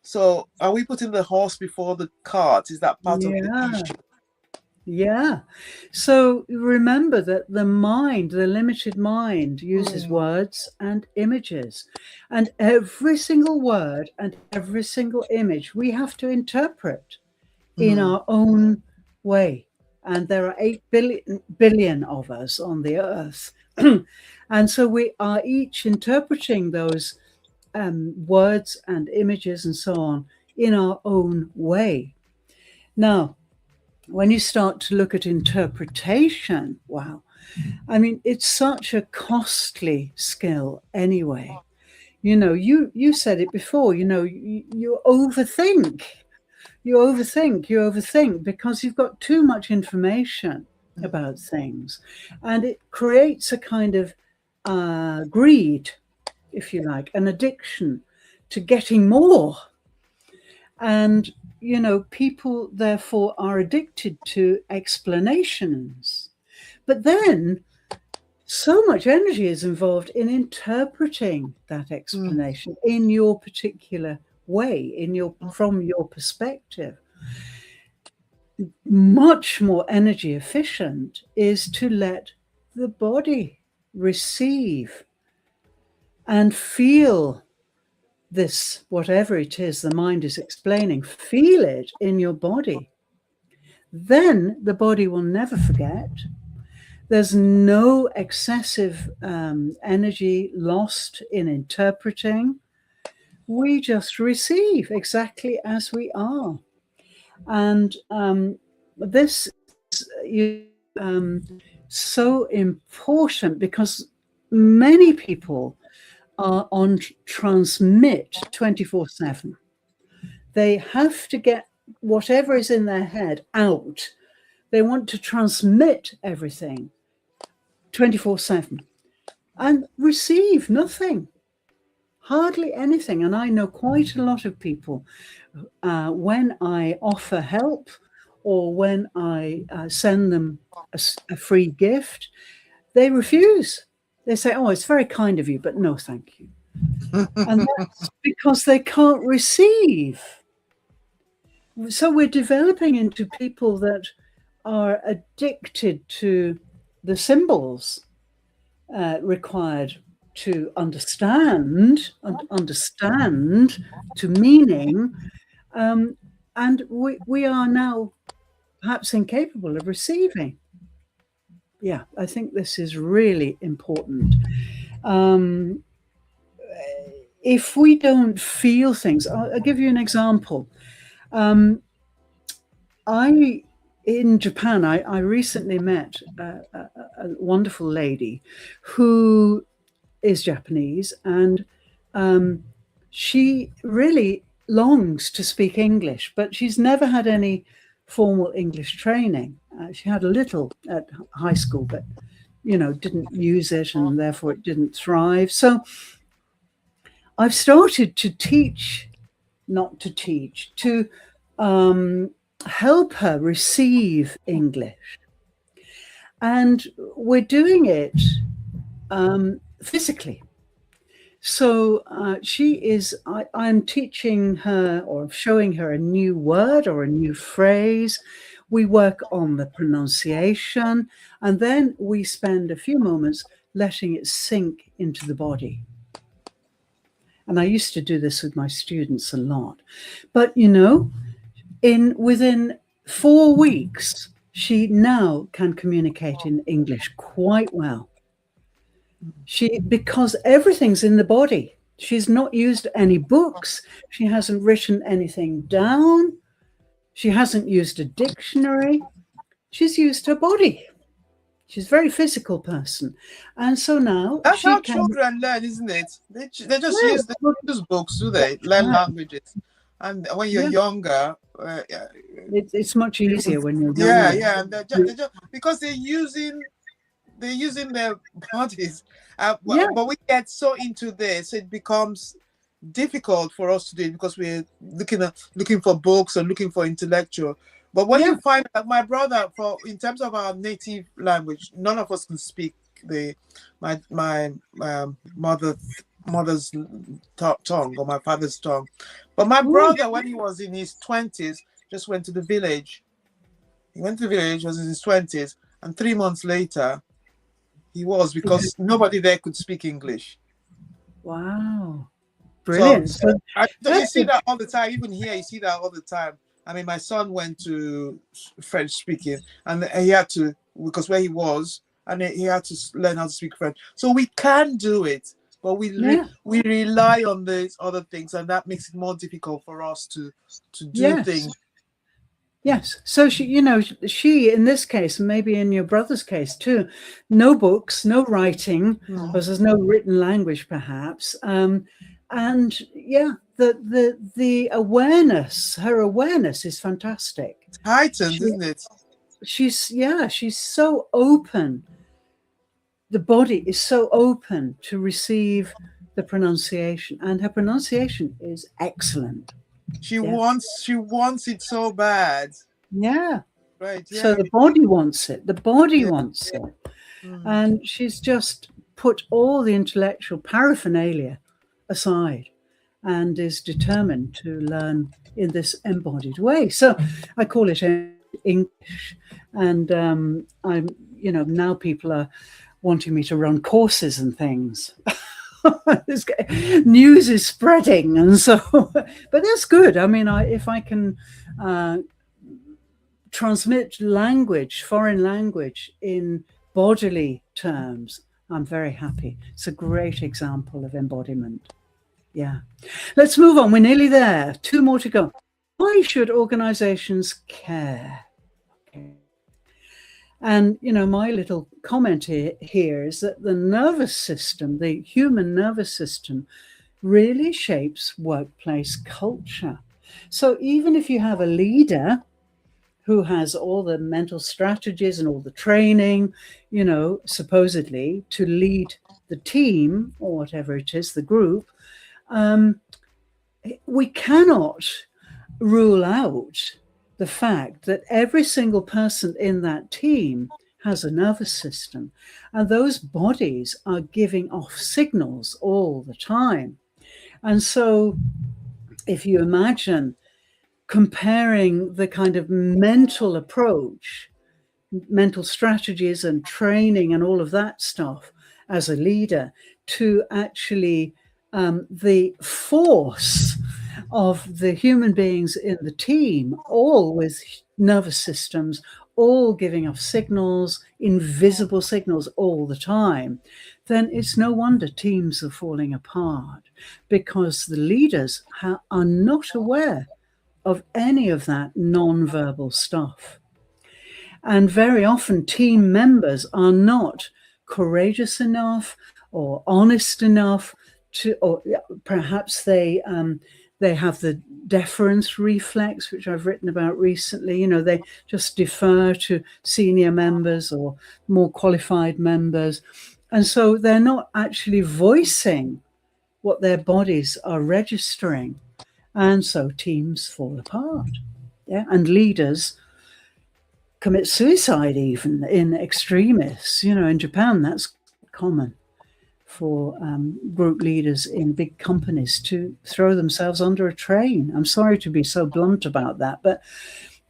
So are we putting the horse before the cart? Is that part of the issue? Yeah. So remember that the limited mind, uses words and images. And every single word and every single image we have to interpret in our own way. And there are 8 billion of us on the earth. And so we are each interpreting those words and images and so on in our own way. Now, when you start to look at interpretation, wow, I mean, it's such a costly skill anyway. You said it before, you overthink because you've got too much information about things, and it creates a kind of greed, if you like, an addiction to getting more. And, you know, people therefore are addicted to explanations. But then so much energy is involved in interpreting that explanation in your particular way, from your perspective. Much more energy efficient is to let the body receive and feel this, whatever it is the mind is explaining, feel it in your body. Then the body will never forget. There's no excessive energy lost in interpreting. We just receive exactly as we are. And this is so important because many people are on transmit 24/7. They have to get whatever is in their head out. They want to transmit everything 24/7 and receive nothing, hardly anything. And I know quite a lot of people, when I offer help or when I send them a free gift, they refuse. They say, oh, it's very kind of you, but no, thank you. And that's because they can't receive. So we're developing into people that are addicted to the symbols required to understand to meaning, and we are now perhaps incapable of receiving. Yeah, I think this is really important. If we don't feel things, I'll give you an example. In Japan, I recently met a wonderful lady who is Japanese, and she really longs to speak English, but she's never had any formal English training. She had a little at high school, but, you know, didn't use it, and therefore it didn't thrive. So I've started to help her receive English. And we're doing it physically. So I'm teaching her or showing her a new word or a new phrase. We work on the pronunciation, and then we spend a few moments letting it sink into the body. And I used to do this with my students a lot. But, you know, within 4 weeks, she now can communicate in English quite well. Because everything's in the body. She's not used any books. She hasn't written anything down. She hasn't used a dictionary. She's used her body. She's a very physical person. And so now that's how children learn, isn't it? They just use books, do they? Learn languages. And when you're younger, it's much easier when you're younger. Yeah. And they're just, because they're using their bodies. But we get so into this, it becomes difficult for us to do it because we're looking for books and looking for intellectual. But when you find that my brother, in terms of our native language, none of us can speak my mother's tongue or my father's tongue. But my brother, when he was in his 20s, just went to the village. He went to the village, was in his 20s, and 3 months later, because nobody there could speak English. Wow. Brilliant. So you see that all the time. Even here, you see that all the time. I mean, my son went to French speaking, and he had to, because where he was, and he had to learn how to speak French. So we can do it, but we rely on these other things, and that makes it more difficult for us to do things. Yes. So she in this case, and maybe in your brother's case too, no books, no writing, because there's no written language, perhaps. And the awareness, her awareness is fantastic. It's heightened, isn't it? She's so open. The body is so open to receive the pronunciation, and her pronunciation is excellent. She wants it so bad. Yeah. Right. Yeah. So the body wants it. The body wants it. Mm. And she's just put all the intellectual paraphernalia aside and is determined to learn in this embodied way. So I call it English. And I'm, now people are wanting me to run courses and things. News is spreading, and so, but that's good. I mean, if I can transmit language, foreign language, in bodily terms, I'm very happy. It's a great example of embodiment. Yeah. Let's move on. We're nearly there. 2 more to go. Why should organizations care? Okay. And, my little comment here is that the nervous system, the human nervous system, really shapes workplace culture. So even if you have a leader who has all the mental strategies and all the training, supposedly to lead the team or whatever it is, the group, we cannot rule out the fact that every single person in that team has a nervous system, and those bodies are giving off signals all the time. And so if you imagine comparing the kind of mental approach, mental strategies and training and all of that stuff as a leader to actually the force of the human beings in the team, all with nervous systems, all giving off signals, invisible signals all the time, then it's no wonder teams are falling apart, because the leaders are not aware of any of that non-verbal stuff. And very often team members are not courageous enough or honest enough to, or perhaps they have the deference reflex, which I've written about recently. They just defer to senior members or more qualified members. And so they're not actually voicing what their bodies are registering. And so teams fall apart. Yeah. And leaders commit suicide even in extremis. In Japan, that's common for group leaders in big companies to throw themselves under a train. I'm sorry to be so blunt about that, but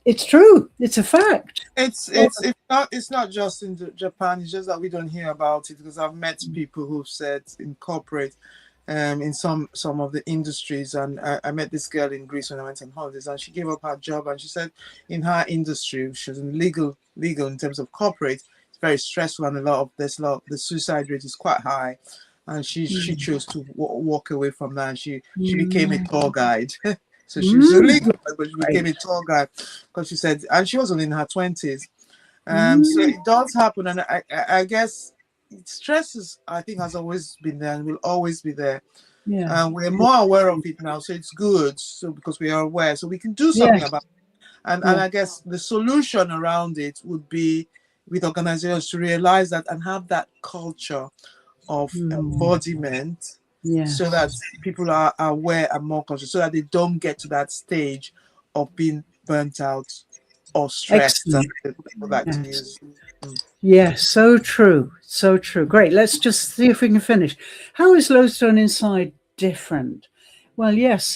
it's true. It's a fact. It's not just in Japan. It's just that we don't hear about it, because I've met people who've said in corporate, in some of the industries, and I met this girl in Greece when I went on holidays, and she gave up her job, and she said in her industry, she was in legal in terms of corporate. Very stressful, and the suicide rate is quite high, and she chose to walk away from that. And she became a tour guide. So she was illegal, but she became a tour guide, because she said, and she was only in her 20s. So it does happen, and I guess stress I think has always been there and will always be there. Yeah, we're more aware of it now, so it's good. So because we are aware, so we can do something about it. And I guess the solution around it would be with organizations to realize that and have that culture of embodiment, so that people are aware and more conscious, so that they don't get to that stage of being burnt out or stressed. Yes, so true. So true. Great. Let's just see if we can finish. How is Lodestone Inside different? Well, yes,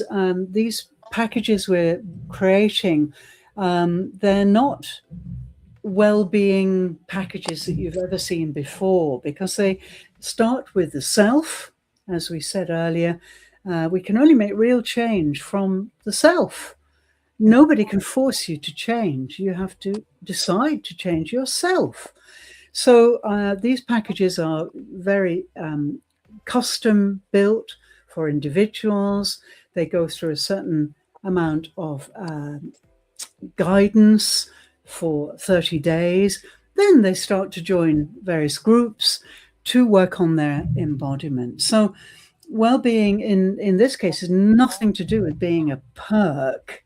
these packages we're creating, they're not well-being packages that you've ever seen before, because they start with the self. As we said earlier, we can only make real change from the self. Nobody can force you to change. You have to decide to change yourself. So these packages are very custom built for individuals. They go through a certain amount of guidance for 30 days. Then they start to join various groups to work on their embodiment. So well-being in this case is nothing to do with being a perk,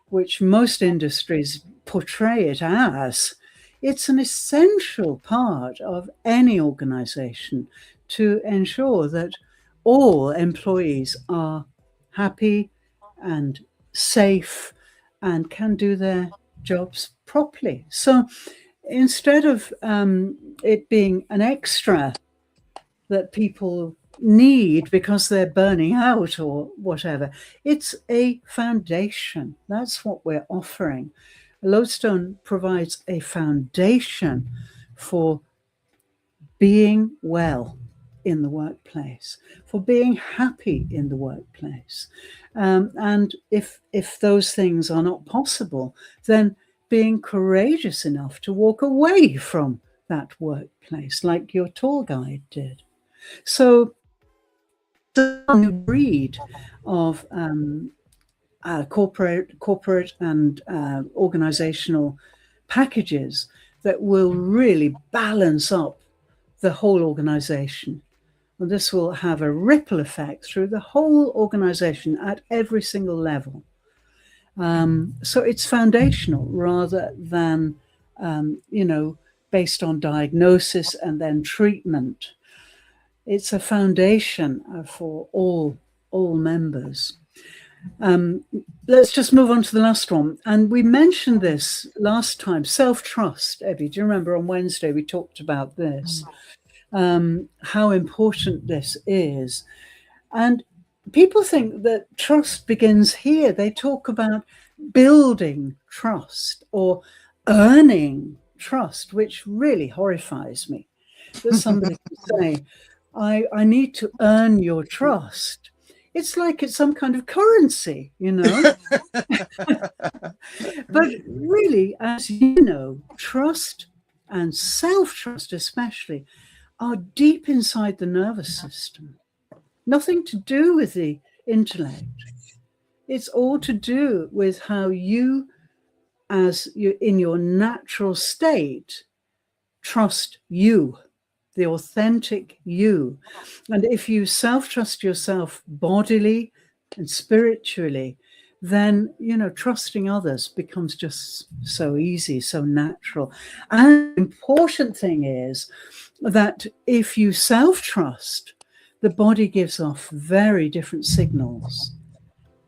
which most industries portray it as. It's an essential part of any organization to ensure that all employees are happy and safe and can do their jobs properly. So instead of it being an extra that people need because they're burning out or whatever, it's a foundation. That's what we're offering. Lodestone provides a foundation for being well in the workplace, for being happy in the workplace. And if those things are not possible, then being courageous enough to walk away from that workplace, like your tour guide did. So the new breed of corporate and organizational packages that will really balance up the whole organization. And this will have a ripple effect through the whole organization at every single level. So it's foundational rather than, based on diagnosis and then treatment. It's a foundation for all members. Let's just move on to the last one. And we mentioned this last time, self-trust. Ebby, do you remember on Wednesday we talked about this, how important this is? And people think that trust begins here. They talk about building trust or earning trust, which really horrifies me. That somebody can say, I need to earn your trust. It's like it's some kind of currency, you know. But really, as you know, trust and self-trust especially are deep inside the nervous system. Nothing to do with the intellect. It's all to do with how you, as you in your natural state, trust you, the authentic you. And if you self-trust yourself bodily and spiritually, then, trusting others becomes just so easy, so natural. And the important thing is that if you self-trust, the body gives off very different signals,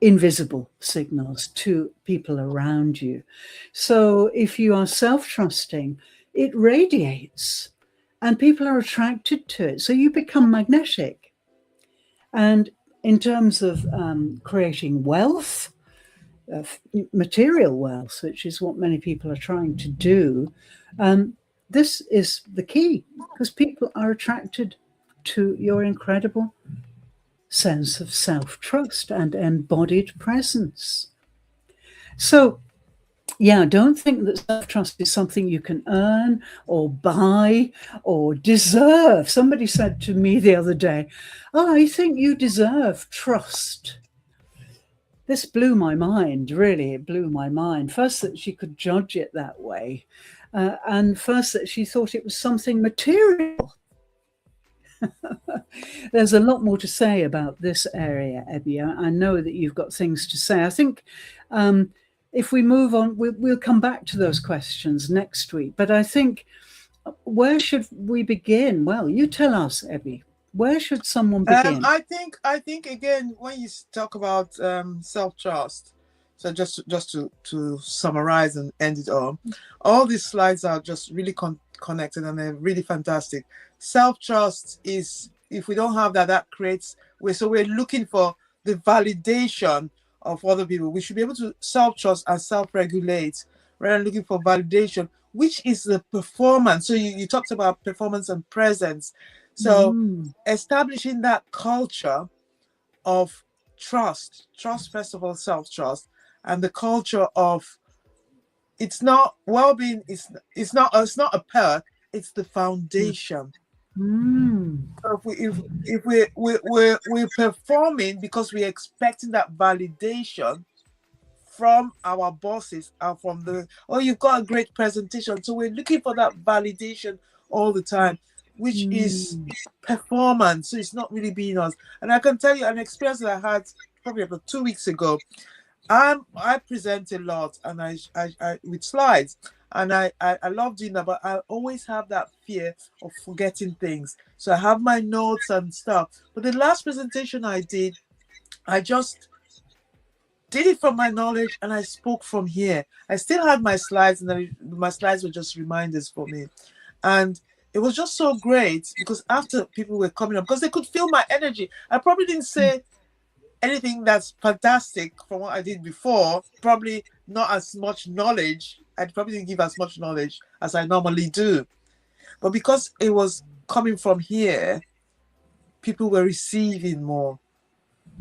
invisible signals to people around you. So if you are self-trusting, it radiates and people are attracted to it. So you become magnetic. And in terms of creating wealth, material wealth, which is what many people are trying to do, this is the key, because people are attracted to your incredible sense of self-trust and embodied presence. So, yeah, don't think that self-trust is something you can earn or buy or deserve. Somebody said to me the other day, I think you deserve trust. This blew my mind, really, it blew my mind. First, that she could judge it that way. And first, that she thought it was something material. There's a lot more to say about this area, Ebby. I know that you've got things to say. I think if we move on, we'll come back to those questions next week. But I think, where should we begin? Well, you tell us, Ebby. Where should someone begin? I think again, when you talk about self-trust, so just to summarize and end it all these slides are just really connected and they're really fantastic. Self-trust is, if we don't have that creates, we're looking for the validation of other people. We should be able to self-trust and self-regulate rather than looking for validation, which is the performance. So you talked about performance and presence. So establishing that culture of trust first of all, self-trust, and the culture of, it's not well-being, it's not a perk, it's the foundation. So if we're performing because we're expecting that validation from our bosses and from you've got a great presentation, so we're looking for that validation all the time, which is performance. So it's not really being us. And I can tell you an experience that I had probably about 2 weeks ago. I present a lot and I with slides, And I love doing that, but I always have that fear of forgetting things. So I have my notes and stuff. But the last presentation I did, I just did it from my knowledge and I spoke from here. I still had my slides, and my slides were just reminders for me. And it was just so great because after people were coming up, because they could feel my energy. I probably didn't say anything that's fantastic from what I did before, probably not as much knowledge. I probably didn't give as much knowledge as I normally do. But because it was coming from here, people were receiving more.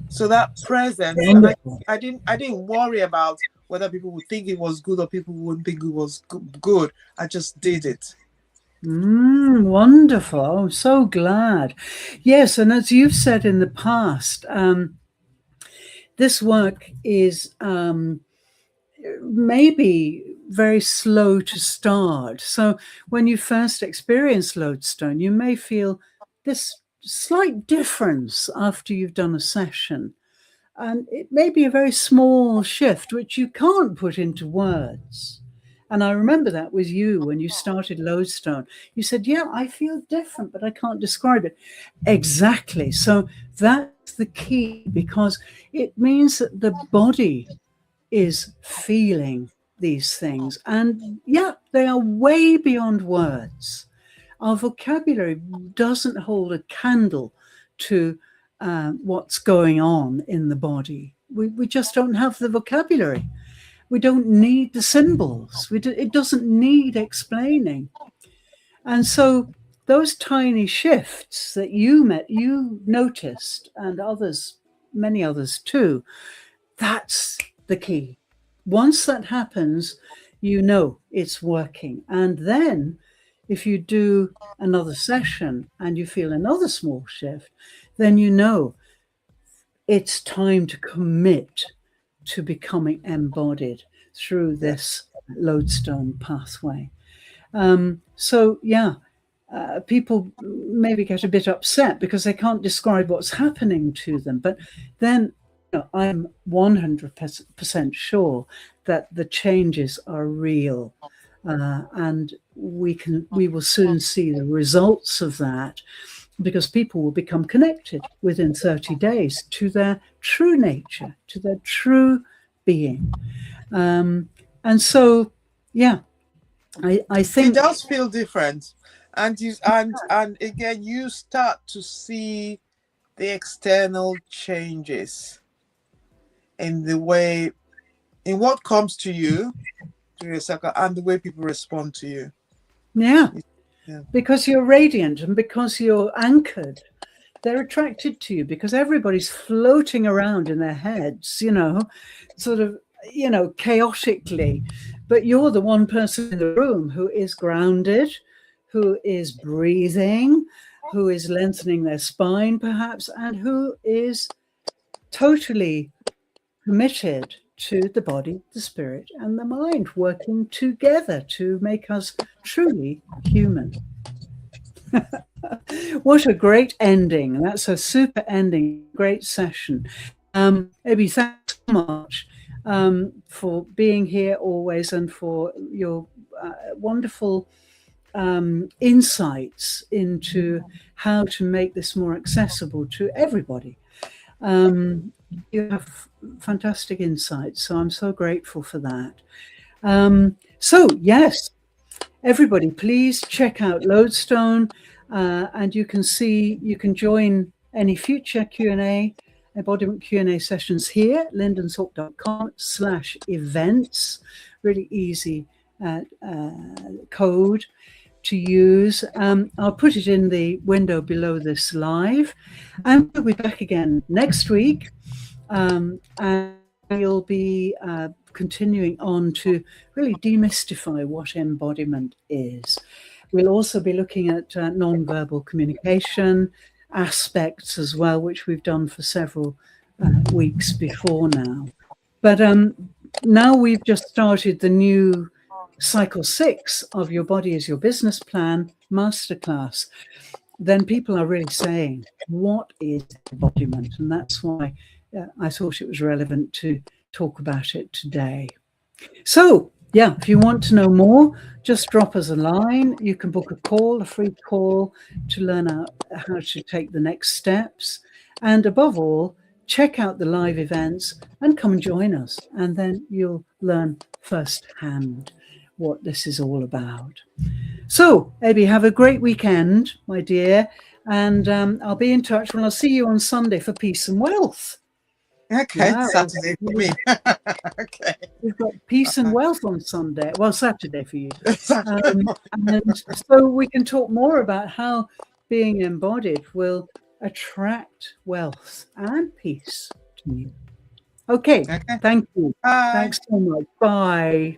So that presence, and I didn't worry about whether people would think it was good or people wouldn't think it was good. I just did it. Wonderful. I'm so glad. Yes, and as you've said in the past, this work is maybe very slow to start. So when you first experience Lodestone, you may feel this slight difference after you've done a session. And it may be a very small shift, which you can't put into words. And I remember that with you when you started Lodestone. You said, yeah, I feel different, but I can't describe it. Exactly. So that's the key, because it means that the body is feeling these things. And yeah, they are way beyond words. Our vocabulary doesn't hold a candle to what's going on in the body. We just don't have the vocabulary. We don't need the symbols. It doesn't need explaining. And so those tiny shifts that you noticed, and others, many others too, that's the key. Once that happens, you know it's working. And then if you do another session and you feel another small shift, then you know it's time to commit to becoming embodied through this Lodestone pathway. So yeah, people maybe get a bit upset because they can't describe what's happening to them. But then I'm 100% sure that the changes are real. And we will soon see the results of that, because people will become connected within 30 days to their true nature, to their true being. And so, yeah, I think it does feel different. And again, you start to see the external changes in the way, in what comes to you through your circle, and the way people respond to you. Yeah. Because you're radiant and because you're anchored, they're attracted to you, because everybody's floating around in their heads, sort of, chaotically. But you're the one person in the room who is grounded, who is breathing, who is lengthening their spine perhaps, and who is totally committed to the body, the spirit, and the mind working together to make us truly human. What a great ending. That's a super ending. Great session. Abby, thanks so much for being here always, and for your wonderful insights into how to make this more accessible to everybody. You have fantastic insights, so I'm so grateful for that. So yes, everybody, please check out Lodestone, and you can join any future Q&A, embodiment Q&A sessions here, lindenshook.com/events. Really easy code to use. I'll put it in the window below this live, and we'll be back again next week, and we'll be continuing on to really demystify what embodiment is. We'll also be looking at non-verbal communication aspects as well, which we've done for several weeks before now. But now we've just started the new cycle 6 of Your Body is Your Business Plan masterclass. Then people are really saying, what is embodiment? And that's why I thought it was relevant to talk about it today. So yeah, if you want to know more, just drop us a line. You can book a call, a free call, to learn how to take the next steps. And above all, check out the live events and come and join us. And then you'll learn firsthand what this is all about. So, Abby, have a great weekend, my dear. And I'll be in touch when I'll see you on Sunday for Peace and Wealth. Okay, Wow. Saturday for me. Okay. We've got Peace and Wealth on Sunday. Well, Saturday for you. Saturday. And so we can talk more about how being embodied will attract wealth and peace to you. Okay. Thank you. Bye. Thanks so much. Bye.